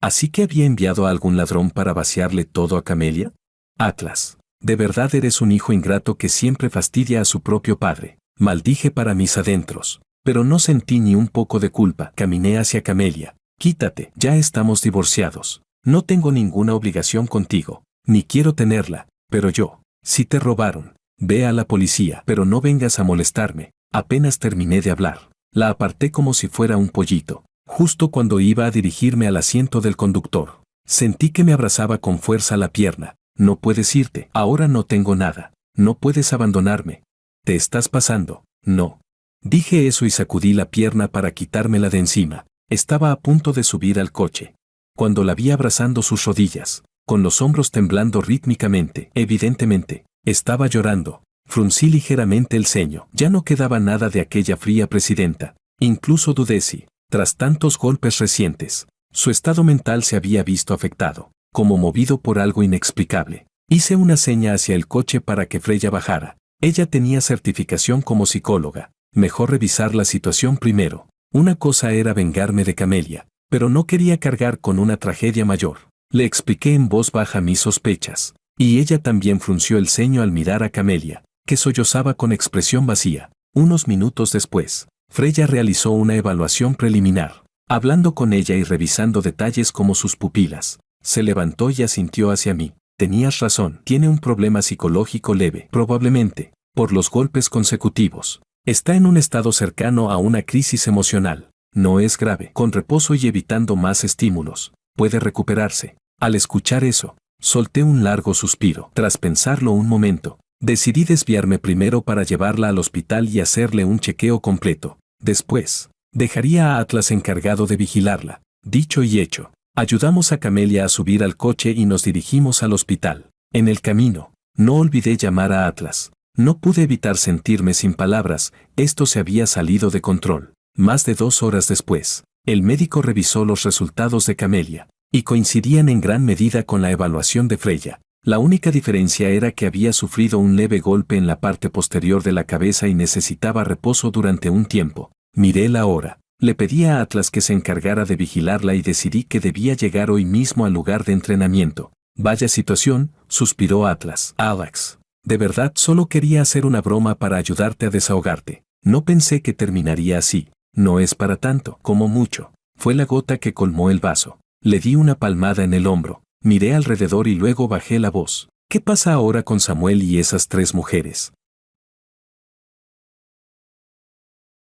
¿Así que había enviado a algún ladrón para vaciarle todo a Camelia? «Atlas, de verdad eres un hijo ingrato que siempre fastidia a su propio padre», maldije para mis adentros. Pero no sentí ni un poco de culpa. Caminé hacia Camelia. «Quítate, ya estamos divorciados. No tengo ninguna obligación contigo, ni quiero tenerla, pero yo, si te robaron, ve a la policía, pero no vengas a molestarme». Apenas terminé de hablar, la aparté como si fuera un pollito. Justo cuando iba a dirigirme al asiento del conductor, sentí que me abrazaba con fuerza la pierna. «No puedes irte, ahora no tengo nada, no puedes abandonarme. Te estás pasando». «No». Dije eso y sacudí la pierna para quitármela de encima. Estaba a punto de subir al coche, cuando la vi abrazando sus rodillas, con los hombros temblando rítmicamente. Evidentemente, estaba llorando. Fruncí ligeramente el ceño. Ya no quedaba nada de aquella fría presidenta. Incluso dudé si, tras tantos golpes recientes, su estado mental se había visto afectado, como movido por algo inexplicable. Hice una seña hacia el coche para que Freya bajara. Ella tenía certificación como psicóloga. Mejor revisar la situación primero. Una cosa era vengarme de Camelia, pero no quería cargar con una tragedia mayor. Le expliqué en voz baja mis sospechas, y ella también frunció el ceño al mirar a Camelia, que sollozaba con expresión vacía. Unos minutos después, Freya realizó una evaluación preliminar. Hablando con ella y revisando detalles como sus pupilas, se levantó y asintió hacia mí. «Tenías razón, tiene un problema psicológico leve, probablemente, por los golpes consecutivos. Está en un estado cercano a una crisis emocional. No es grave. Con reposo y evitando más estímulos, puede recuperarse». Al escuchar eso, solté un largo suspiro. Tras pensarlo un momento, decidí desviarme primero para llevarla al hospital y hacerle un chequeo completo. Después, dejaría a Atlas encargado de vigilarla. Dicho y hecho. Ayudamos a Camelia a subir al coche y nos dirigimos al hospital. En el camino, no olvidé llamar a Atlas. No pude evitar sentirme sin palabras, esto se había salido de control. Más de 2 horas después, el médico revisó los resultados de Camelia, y coincidían en gran medida con la evaluación de Freya. La única diferencia era que había sufrido un leve golpe en la parte posterior de la cabeza y necesitaba reposo durante un tiempo. Miré la hora. Le pedí a Atlas que se encargara de vigilarla y decidí que debía llegar hoy mismo al lugar de entrenamiento. Vaya situación, suspiró Atlas. Alex, de verdad solo quería hacer una broma para ayudarte a desahogarte. No pensé que terminaría así. No es para tanto, como mucho. Fue la gota que colmó el vaso. Le di una palmada en el hombro. Miré alrededor y luego bajé la voz. ¿Qué pasa ahora con Samuel y esas 3 mujeres?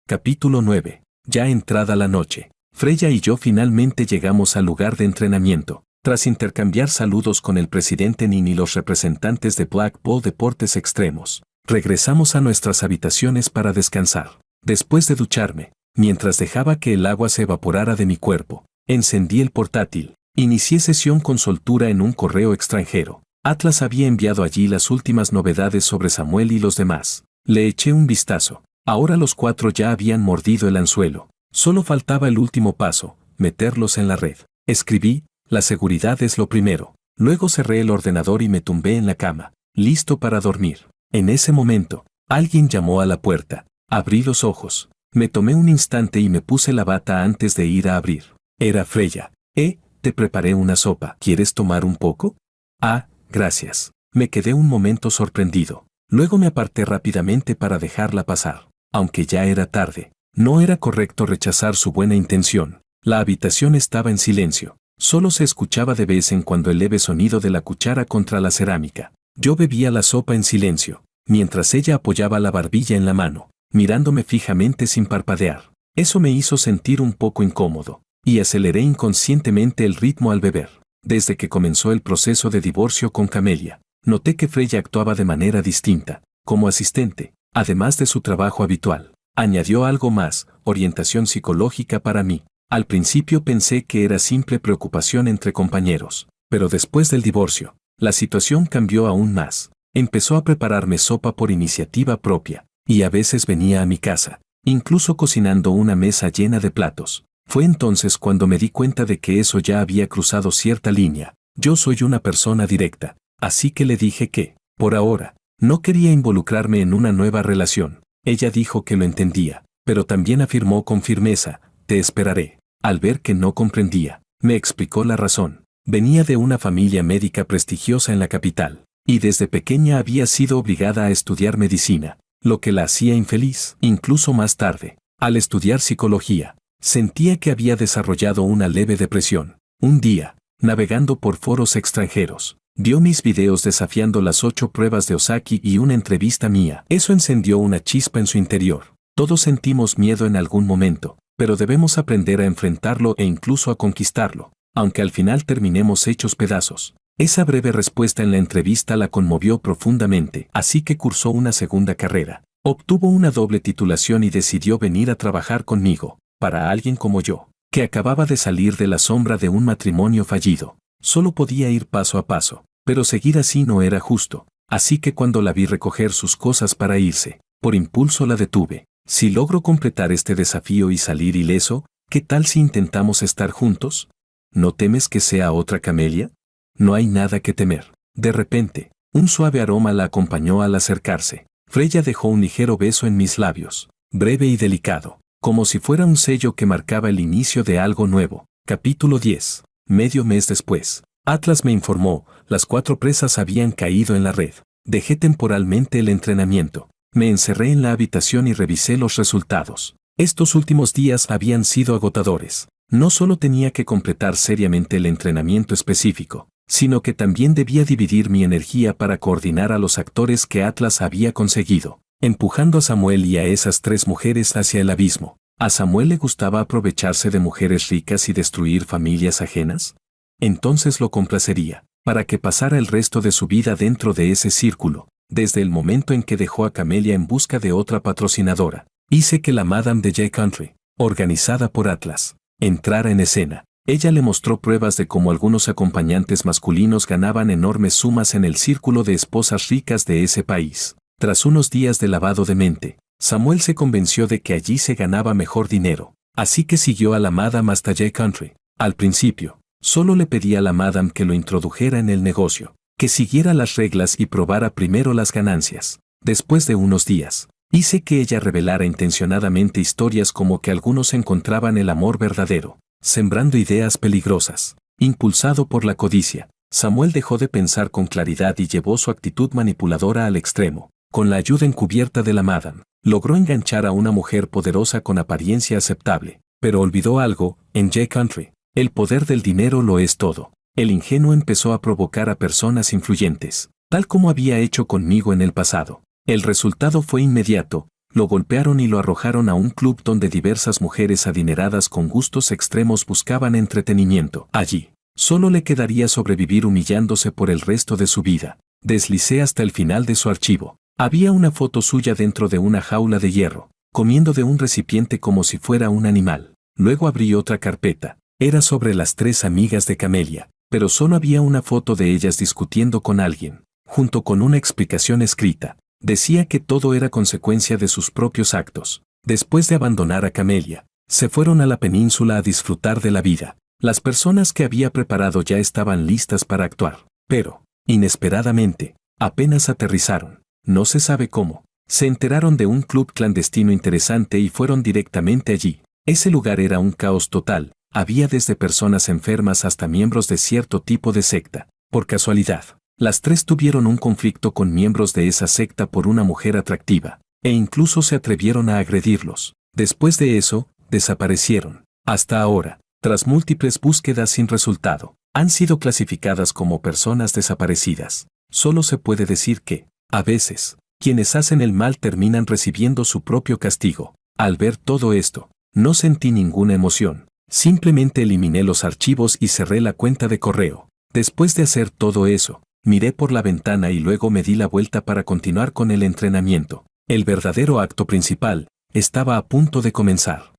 Capítulo 9. Ya entrada la noche, Freya y yo finalmente llegamos al lugar de entrenamiento. Tras intercambiar saludos con el presidente Nin y los representantes de Blackpool Deportes Extremos, regresamos a nuestras habitaciones para descansar. Después de ducharme, mientras dejaba que el agua se evaporara de mi cuerpo, encendí el portátil. Inicié sesión con soltura en un correo extranjero. Atlas había enviado allí las últimas novedades sobre Samuel y los demás. Le eché un vistazo. Ahora los 4 ya habían mordido el anzuelo. Solo faltaba el último paso, meterlos en la red. Escribí, la seguridad es lo primero. Luego cerré el ordenador y me tumbé en la cama, listo para dormir. En ese momento, alguien llamó a la puerta. Abrí los ojos. Me tomé un instante y me puse la bata antes de ir a abrir. Era Freya. Te preparé una sopa. ¿Quieres tomar un poco? Ah, gracias. Me quedé un momento sorprendido. Luego me aparté rápidamente para dejarla pasar. Aunque ya era tarde, no era correcto rechazar su buena intención. La habitación estaba en silencio. Solo se escuchaba de vez en cuando el leve sonido de la cuchara contra la cerámica. Yo bebía la sopa en silencio, mientras ella apoyaba la barbilla en la mano, mirándome fijamente sin parpadear. Eso me hizo sentir un poco incómodo, y aceleré inconscientemente el ritmo al beber. Desde que comenzó el proceso de divorcio con Camelia, noté que Freya actuaba de manera distinta, como asistente, además de su trabajo habitual. Añadió algo más, orientación psicológica para mí. Al principio pensé que era simple preocupación entre compañeros, pero después del divorcio, la situación cambió aún más. Empezó a prepararme sopa por iniciativa propia, y a veces venía a mi casa, incluso cocinando una mesa llena de platos. Fue entonces cuando me di cuenta de que eso ya había cruzado cierta línea. Yo soy una persona directa, así que le dije que, por ahora, no quería involucrarme en una nueva relación. Ella dijo que lo entendía, pero también afirmó con firmeza, te esperaré. Al ver que no comprendía, me explicó la razón. Venía de una familia médica prestigiosa en la capital, y desde pequeña había sido obligada a estudiar medicina, lo que la hacía infeliz. Incluso más tarde, al estudiar psicología, sentía que había desarrollado una leve depresión. Un día, navegando por foros extranjeros, vio mis videos desafiando las 8 pruebas de Ozaki y una entrevista mía. Eso encendió una chispa en su interior. Todos sentimos miedo en algún momento, pero debemos aprender a enfrentarlo e incluso a conquistarlo, aunque al final terminemos hechos pedazos. Esa breve respuesta en la entrevista la conmovió profundamente, así que cursó una segunda carrera. Obtuvo una doble titulación y decidió venir a trabajar conmigo. Para alguien como yo, que acababa de salir de la sombra de un matrimonio fallido, solo podía ir paso a paso, pero seguir así no era justo. Así que cuando la vi recoger sus cosas para irse, por impulso la detuve. Si logro completar este desafío y salir ileso, ¿qué tal si intentamos estar juntos? ¿No temes que sea otra Camelia? No hay nada que temer. De repente, un suave aroma la acompañó al acercarse. Freya dejó un ligero beso en mis labios, breve y delicado, como si fuera un sello que marcaba el inicio de algo nuevo. Capítulo 10. Medio mes después, Atlas me informó, las 4 presas habían caído en la red. Dejé temporalmente el entrenamiento. Me encerré en la habitación y revisé los resultados. Estos últimos días habían sido agotadores. No solo tenía que completar seriamente el entrenamiento específico, sino que también debía dividir mi energía para coordinar a los actores que Atlas había conseguido, empujando a Samuel y a esas 3 mujeres hacia el abismo. ¿A Samuel le gustaba aprovecharse de mujeres ricas y destruir familias ajenas? Entonces lo complacería, para que pasara el resto de su vida dentro de ese círculo. Desde el momento en que dejó a Camelia en busca de otra patrocinadora, hice que la Madame de J Country, organizada por Atlas, entrara en escena. Ella le mostró pruebas de cómo algunos acompañantes masculinos ganaban enormes sumas en el círculo de esposas ricas de ese país. Tras unos días de lavado de mente, Samuel se convenció de que allí se ganaba mejor dinero, así que siguió a la Madame hasta Jay Country. Al principio, solo le pedía a la Madame que lo introdujera en el negocio, que siguiera las reglas y probara primero las ganancias. Después de unos días, hice que ella revelara intencionadamente historias como que algunos encontraban el amor verdadero, sembrando ideas peligrosas. Impulsado por la codicia, Samuel dejó de pensar con claridad y llevó su actitud manipuladora al extremo. Con la ayuda encubierta de la Madame, logró enganchar a una mujer poderosa con apariencia aceptable, pero olvidó algo: en Jay Country, el poder del dinero lo es todo. El ingenuo empezó a provocar a personas influyentes, tal como había hecho conmigo en el pasado. El resultado fue inmediato: lo golpearon y lo arrojaron a un club donde diversas mujeres adineradas con gustos extremos buscaban entretenimiento. Allí, solo le quedaría sobrevivir humillándose por el resto de su vida. Deslicé hasta el final de su archivo. Había una foto suya dentro de una jaula de hierro, comiendo de un recipiente como si fuera un animal. Luego abrí otra carpeta. Era sobre las 3 amigas de Camelia, pero solo había una foto de ellas discutiendo con alguien, junto con una explicación escrita. Decía que todo era consecuencia de sus propios actos. Después de abandonar a Camelia, se fueron a la península a disfrutar de la vida. Las personas que había preparado ya estaban listas para actuar, pero, inesperadamente, apenas aterrizaron. No se sabe cómo. Se enteraron de un club clandestino interesante y fueron directamente allí. Ese lugar era un caos total. Había desde personas enfermas hasta miembros de cierto tipo de secta. Por casualidad, las 3 tuvieron un conflicto con miembros de esa secta por una mujer atractiva, e incluso se atrevieron a agredirlos. Después de eso, desaparecieron. Hasta ahora, tras múltiples búsquedas sin resultado, han sido clasificadas como personas desaparecidas. Solo se puede decir que, a veces, quienes hacen el mal terminan recibiendo su propio castigo. Al ver todo esto, no sentí ninguna emoción. Simplemente eliminé los archivos y cerré la cuenta de correo. Después de hacer todo eso, miré por la ventana y luego me di la vuelta para continuar con el entrenamiento. El verdadero acto principal estaba a punto de comenzar.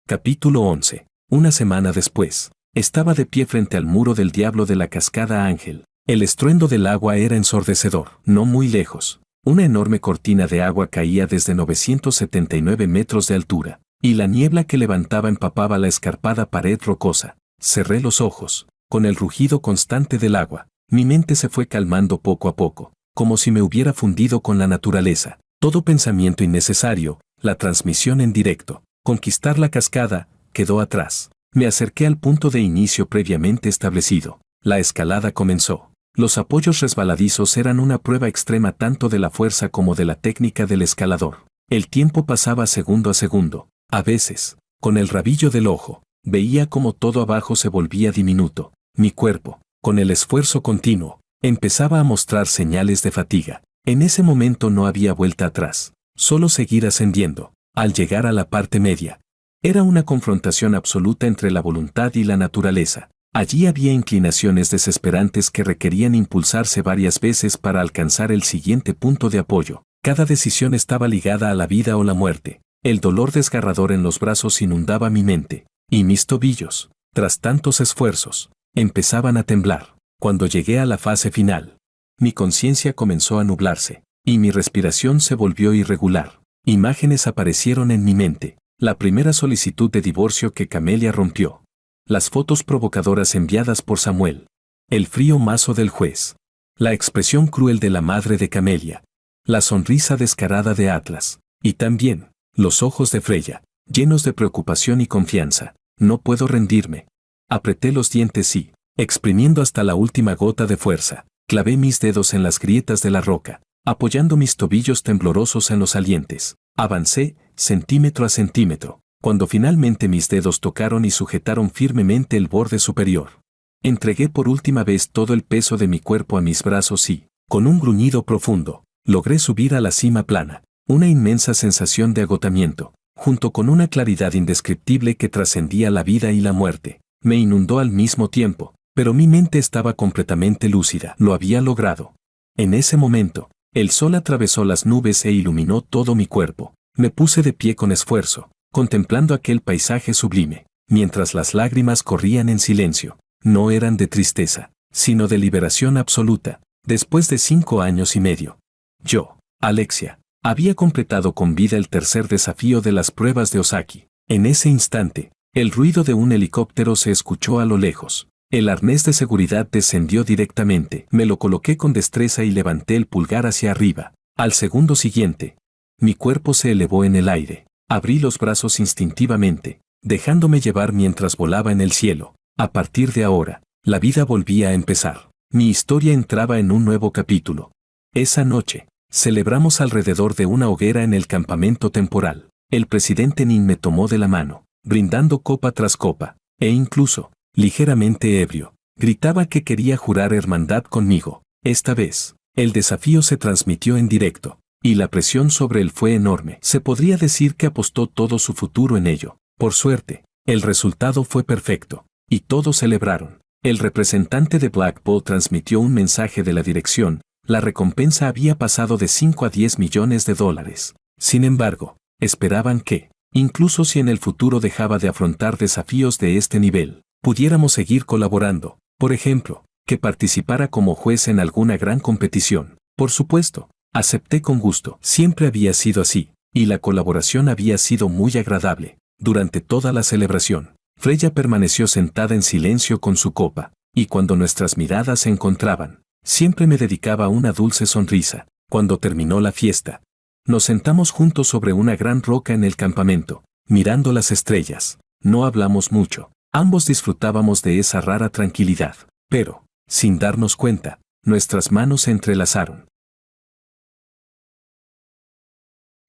Capítulo 11. Una semana después, estaba de pie frente al muro del diablo de la cascada Ángel. El estruendo del agua era ensordecedor. No muy lejos, una enorme cortina de agua caía desde 979 metros de altura, y la niebla que levantaba empapaba la escarpada pared rocosa. Cerré los ojos. Con el rugido constante del agua, mi mente se fue calmando poco a poco, como si me hubiera fundido con la naturaleza. Todo pensamiento innecesario, la transmisión en directo, conquistar la cascada, quedó atrás. Me acerqué al punto de inicio previamente establecido. La escalada comenzó. Los apoyos resbaladizos eran una prueba extrema tanto de la fuerza como de la técnica del escalador. El tiempo pasaba segundo a segundo. A veces, con el rabillo del ojo, veía como todo abajo se volvía diminuto. Mi cuerpo, con el esfuerzo continuo, empezaba a mostrar señales de fatiga. En ese momento no había vuelta atrás, solo seguir ascendiendo. Al llegar a la parte media, era una confrontación absoluta entre la voluntad y la naturaleza. Allí había inclinaciones desesperantes que requerían impulsarse varias veces para alcanzar el siguiente punto de apoyo. Cada decisión estaba ligada a la vida o la muerte. El dolor desgarrador en los brazos inundaba mi mente, y mis tobillos, tras tantos esfuerzos, empezaban a temblar. Cuando llegué a la fase final, mi conciencia comenzó a nublarse, y mi respiración se volvió irregular. Imágenes aparecieron en mi mente. La primera solicitud de divorcio que Camelia rompió. Las fotos provocadoras enviadas por Samuel. El frío mazo del juez. La expresión cruel de la madre de Camelia. La sonrisa descarada de Atlas. Y también, los ojos de Freya, llenos de preocupación y confianza. No puedo rendirme. Apreté los dientes y, exprimiendo hasta la última gota de fuerza, clavé mis dedos en las grietas de la roca, apoyando mis tobillos temblorosos en los salientes. Avancé, centímetro a centímetro, cuando finalmente mis dedos tocaron y sujetaron firmemente el borde superior. Entregué por última vez todo el peso de mi cuerpo a mis brazos y, con un gruñido profundo, logré subir a la cima plana. Una inmensa sensación de agotamiento, junto con una claridad indescriptible que trascendía la vida y la muerte, me inundó al mismo tiempo, pero mi mente estaba completamente lúcida. Lo había logrado. En ese momento, el sol atravesó las nubes e iluminó todo mi cuerpo. Me puse de pie con esfuerzo, contemplando aquel paisaje sublime, mientras las lágrimas corrían en silencio. No eran de tristeza, sino de liberación absoluta. Después de 5 años y medio, yo, Alexia, había completado con vida el tercer desafío de las pruebas de Ozaki. En ese instante, el ruido de un helicóptero se escuchó a lo lejos. El arnés de seguridad descendió directamente. Me lo coloqué con destreza y levanté el pulgar hacia arriba. Al segundo siguiente, mi cuerpo se elevó en el aire. Abrí los brazos instintivamente, dejándome llevar mientras volaba en el cielo. A partir de ahora, la vida volvía a empezar. Mi historia entraba en un nuevo capítulo. Esa noche, celebramos alrededor de una hoguera en el campamento temporal. El presidente Nin me tomó de la mano, brindando copa tras copa, e incluso, ligeramente ebrio, gritaba que quería jurar hermandad conmigo. Esta vez, el desafío se transmitió en directo, y la presión sobre él fue enorme. Se podría decir que apostó todo su futuro en ello. Por suerte, el resultado fue perfecto, y todos celebraron. El representante de Black Ball transmitió un mensaje de la dirección. La recompensa había pasado de 5 a 10 millones de dólares. Sin embargo, esperaban que, incluso si en el futuro dejaba de afrontar desafíos de este nivel, pudiéramos seguir colaborando. Por ejemplo, que participara como juez en alguna gran competición. Por supuesto, acepté con gusto. Siempre había sido así, y la colaboración había sido muy agradable. Durante toda la celebración, Freya permaneció sentada en silencio con su copa, y cuando nuestras miradas se encontraban, siempre me dedicaba una dulce sonrisa. Cuando terminó la fiesta, nos sentamos juntos sobre una gran roca en el campamento, mirando las estrellas. No hablamos mucho, ambos disfrutábamos de esa rara tranquilidad, pero, sin darnos cuenta, nuestras manos se entrelazaron.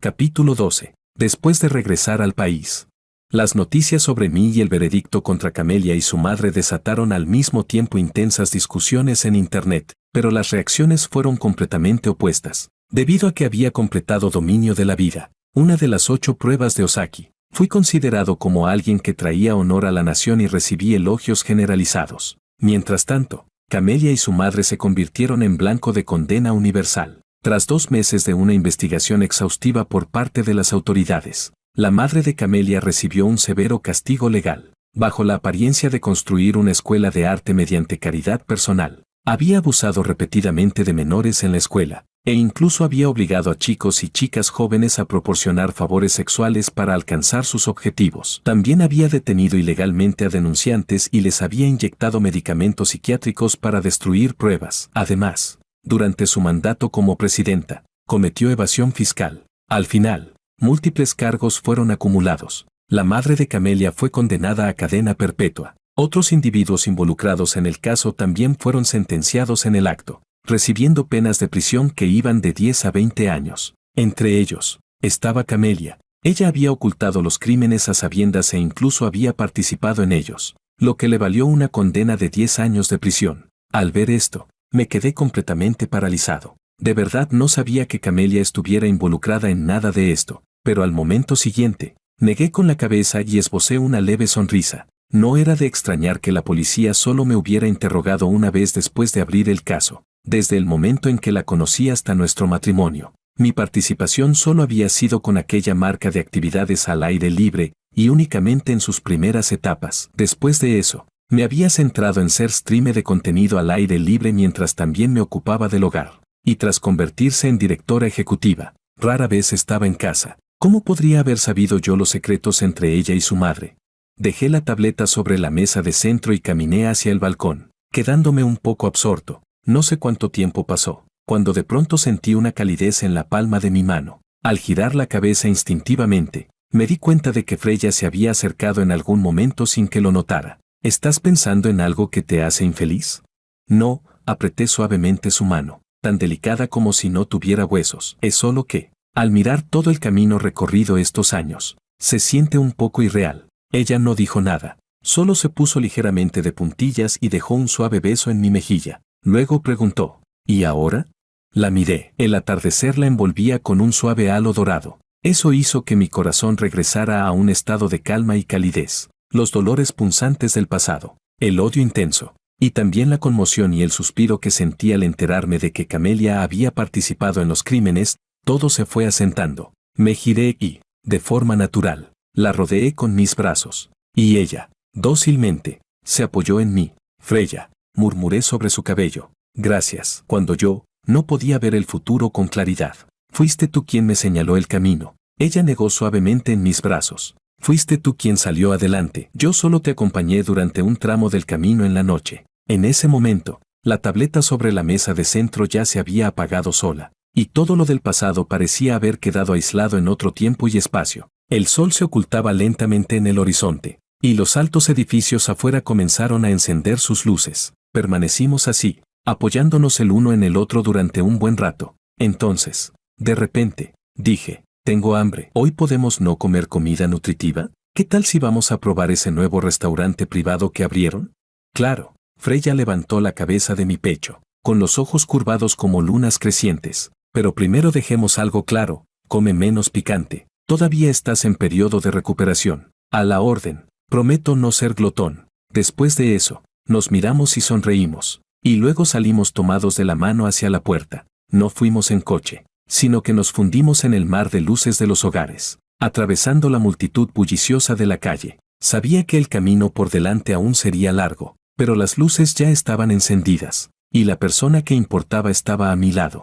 Capítulo 12. Después de regresar al país. Las noticias sobre mí y el veredicto contra Camelia y su madre desataron al mismo tiempo intensas discusiones en Internet, pero las reacciones fueron completamente opuestas. Debido a que había completado dominio de la vida, una de las 8 pruebas de Ozaki, fui considerado como alguien que traía honor a la nación y recibí elogios generalizados. Mientras tanto, Camelia y su madre se convirtieron en blanco de condena universal. Tras 2 meses de una investigación exhaustiva por parte de las autoridades, la madre de Camelia recibió un severo castigo legal. Bajo la apariencia de construir una escuela de arte mediante caridad personal, había abusado repetidamente de menores en la escuela, e incluso había obligado a chicos y chicas jóvenes a proporcionar favores sexuales para alcanzar sus objetivos. También había detenido ilegalmente a denunciantes y les había inyectado medicamentos psiquiátricos para destruir pruebas. Además, durante su mandato como presidenta, cometió evasión fiscal. Al final, múltiples cargos fueron acumulados. La madre de Camelia fue condenada a cadena perpetua. Otros individuos involucrados en el caso también fueron sentenciados en el acto, recibiendo penas de prisión que iban de 10 a 20 años. Entre ellos, estaba Camelia. Ella había ocultado los crímenes a sabiendas e incluso había participado en ellos, lo que le valió una condena de 10 años de prisión. Al ver esto, me quedé completamente paralizado. De verdad no sabía que Camelia estuviera involucrada en nada de esto, pero al momento siguiente, negué con la cabeza y esbocé una leve sonrisa. No era de extrañar que la policía solo me hubiera interrogado una vez después de abrir el caso. Desde el momento en que la conocí hasta nuestro matrimonio, mi participación solo había sido con aquella marca de actividades al aire libre y únicamente en sus primeras etapas. Después de eso, me había centrado en ser streamer de contenido al aire libre mientras también me ocupaba del hogar. Y tras convertirse en directora ejecutiva, rara vez estaba en casa. ¿Cómo podría haber sabido yo los secretos entre ella y su madre? Dejé la tableta sobre la mesa de centro y caminé hacia el balcón, quedándome un poco absorto. No sé cuánto tiempo pasó, cuando de pronto sentí una calidez en la palma de mi mano. Al girar la cabeza instintivamente, me di cuenta de que Freya se había acercado en algún momento sin que lo notara. ¿Estás pensando en algo que te hace infeliz? No, apreté suavemente su mano, tan delicada como si no tuviera huesos. Es solo que, al mirar todo el camino recorrido estos años, se siente un poco irreal. Ella no dijo nada, solo se puso ligeramente de puntillas y dejó un suave beso en mi mejilla. Luego preguntó, ¿y ahora? La miré. El atardecer la envolvía con un suave halo dorado. Eso hizo que mi corazón regresara a un estado de calma y calidez. Los dolores punzantes del pasado, el odio intenso, y también la conmoción y el suspiro que sentí al enterarme de que Camelia había participado en los crímenes, todo se fue asentando. Me giré y, de forma natural, La rodeé con mis brazos. Y ella, dócilmente, se apoyó en mí. Freya, murmuré sobre su cabello. Gracias. Cuando yo no podía ver el futuro con claridad. Fuiste tú quien me señaló el camino. Ella negó suavemente en mis brazos. Fuiste tú quien salió adelante. Yo solo te acompañé durante un tramo del camino en la noche. En ese momento, la tableta sobre la mesa de centro ya se había apagado sola. Y todo lo del pasado parecía haber quedado aislado en otro tiempo y espacio. El sol se ocultaba lentamente en el horizonte. Y los altos edificios afuera comenzaron a encender sus luces. Permanecimos así, apoyándonos el uno en el otro durante un buen rato. Entonces, de repente, dije, tengo hambre. ¿Hoy podemos no comer comida nutritiva? ¿Qué tal si vamos a probar ese nuevo restaurante privado que abrieron? Claro, Freya levantó la cabeza de mi pecho, con los ojos curvados como lunas crecientes. Pero primero dejemos algo claro, come menos picante. Todavía estás en periodo de recuperación. A la orden. Prometo no ser glotón. Después de eso, nos miramos y sonreímos. Y luego salimos tomados de la mano hacia la puerta. No fuimos en coche, sino que nos fundimos en el mar de luces de los hogares, atravesando la multitud bulliciosa de la calle. Sabía que el camino por delante aún sería largo, pero las luces ya estaban encendidas, y la persona que importaba estaba a mi lado.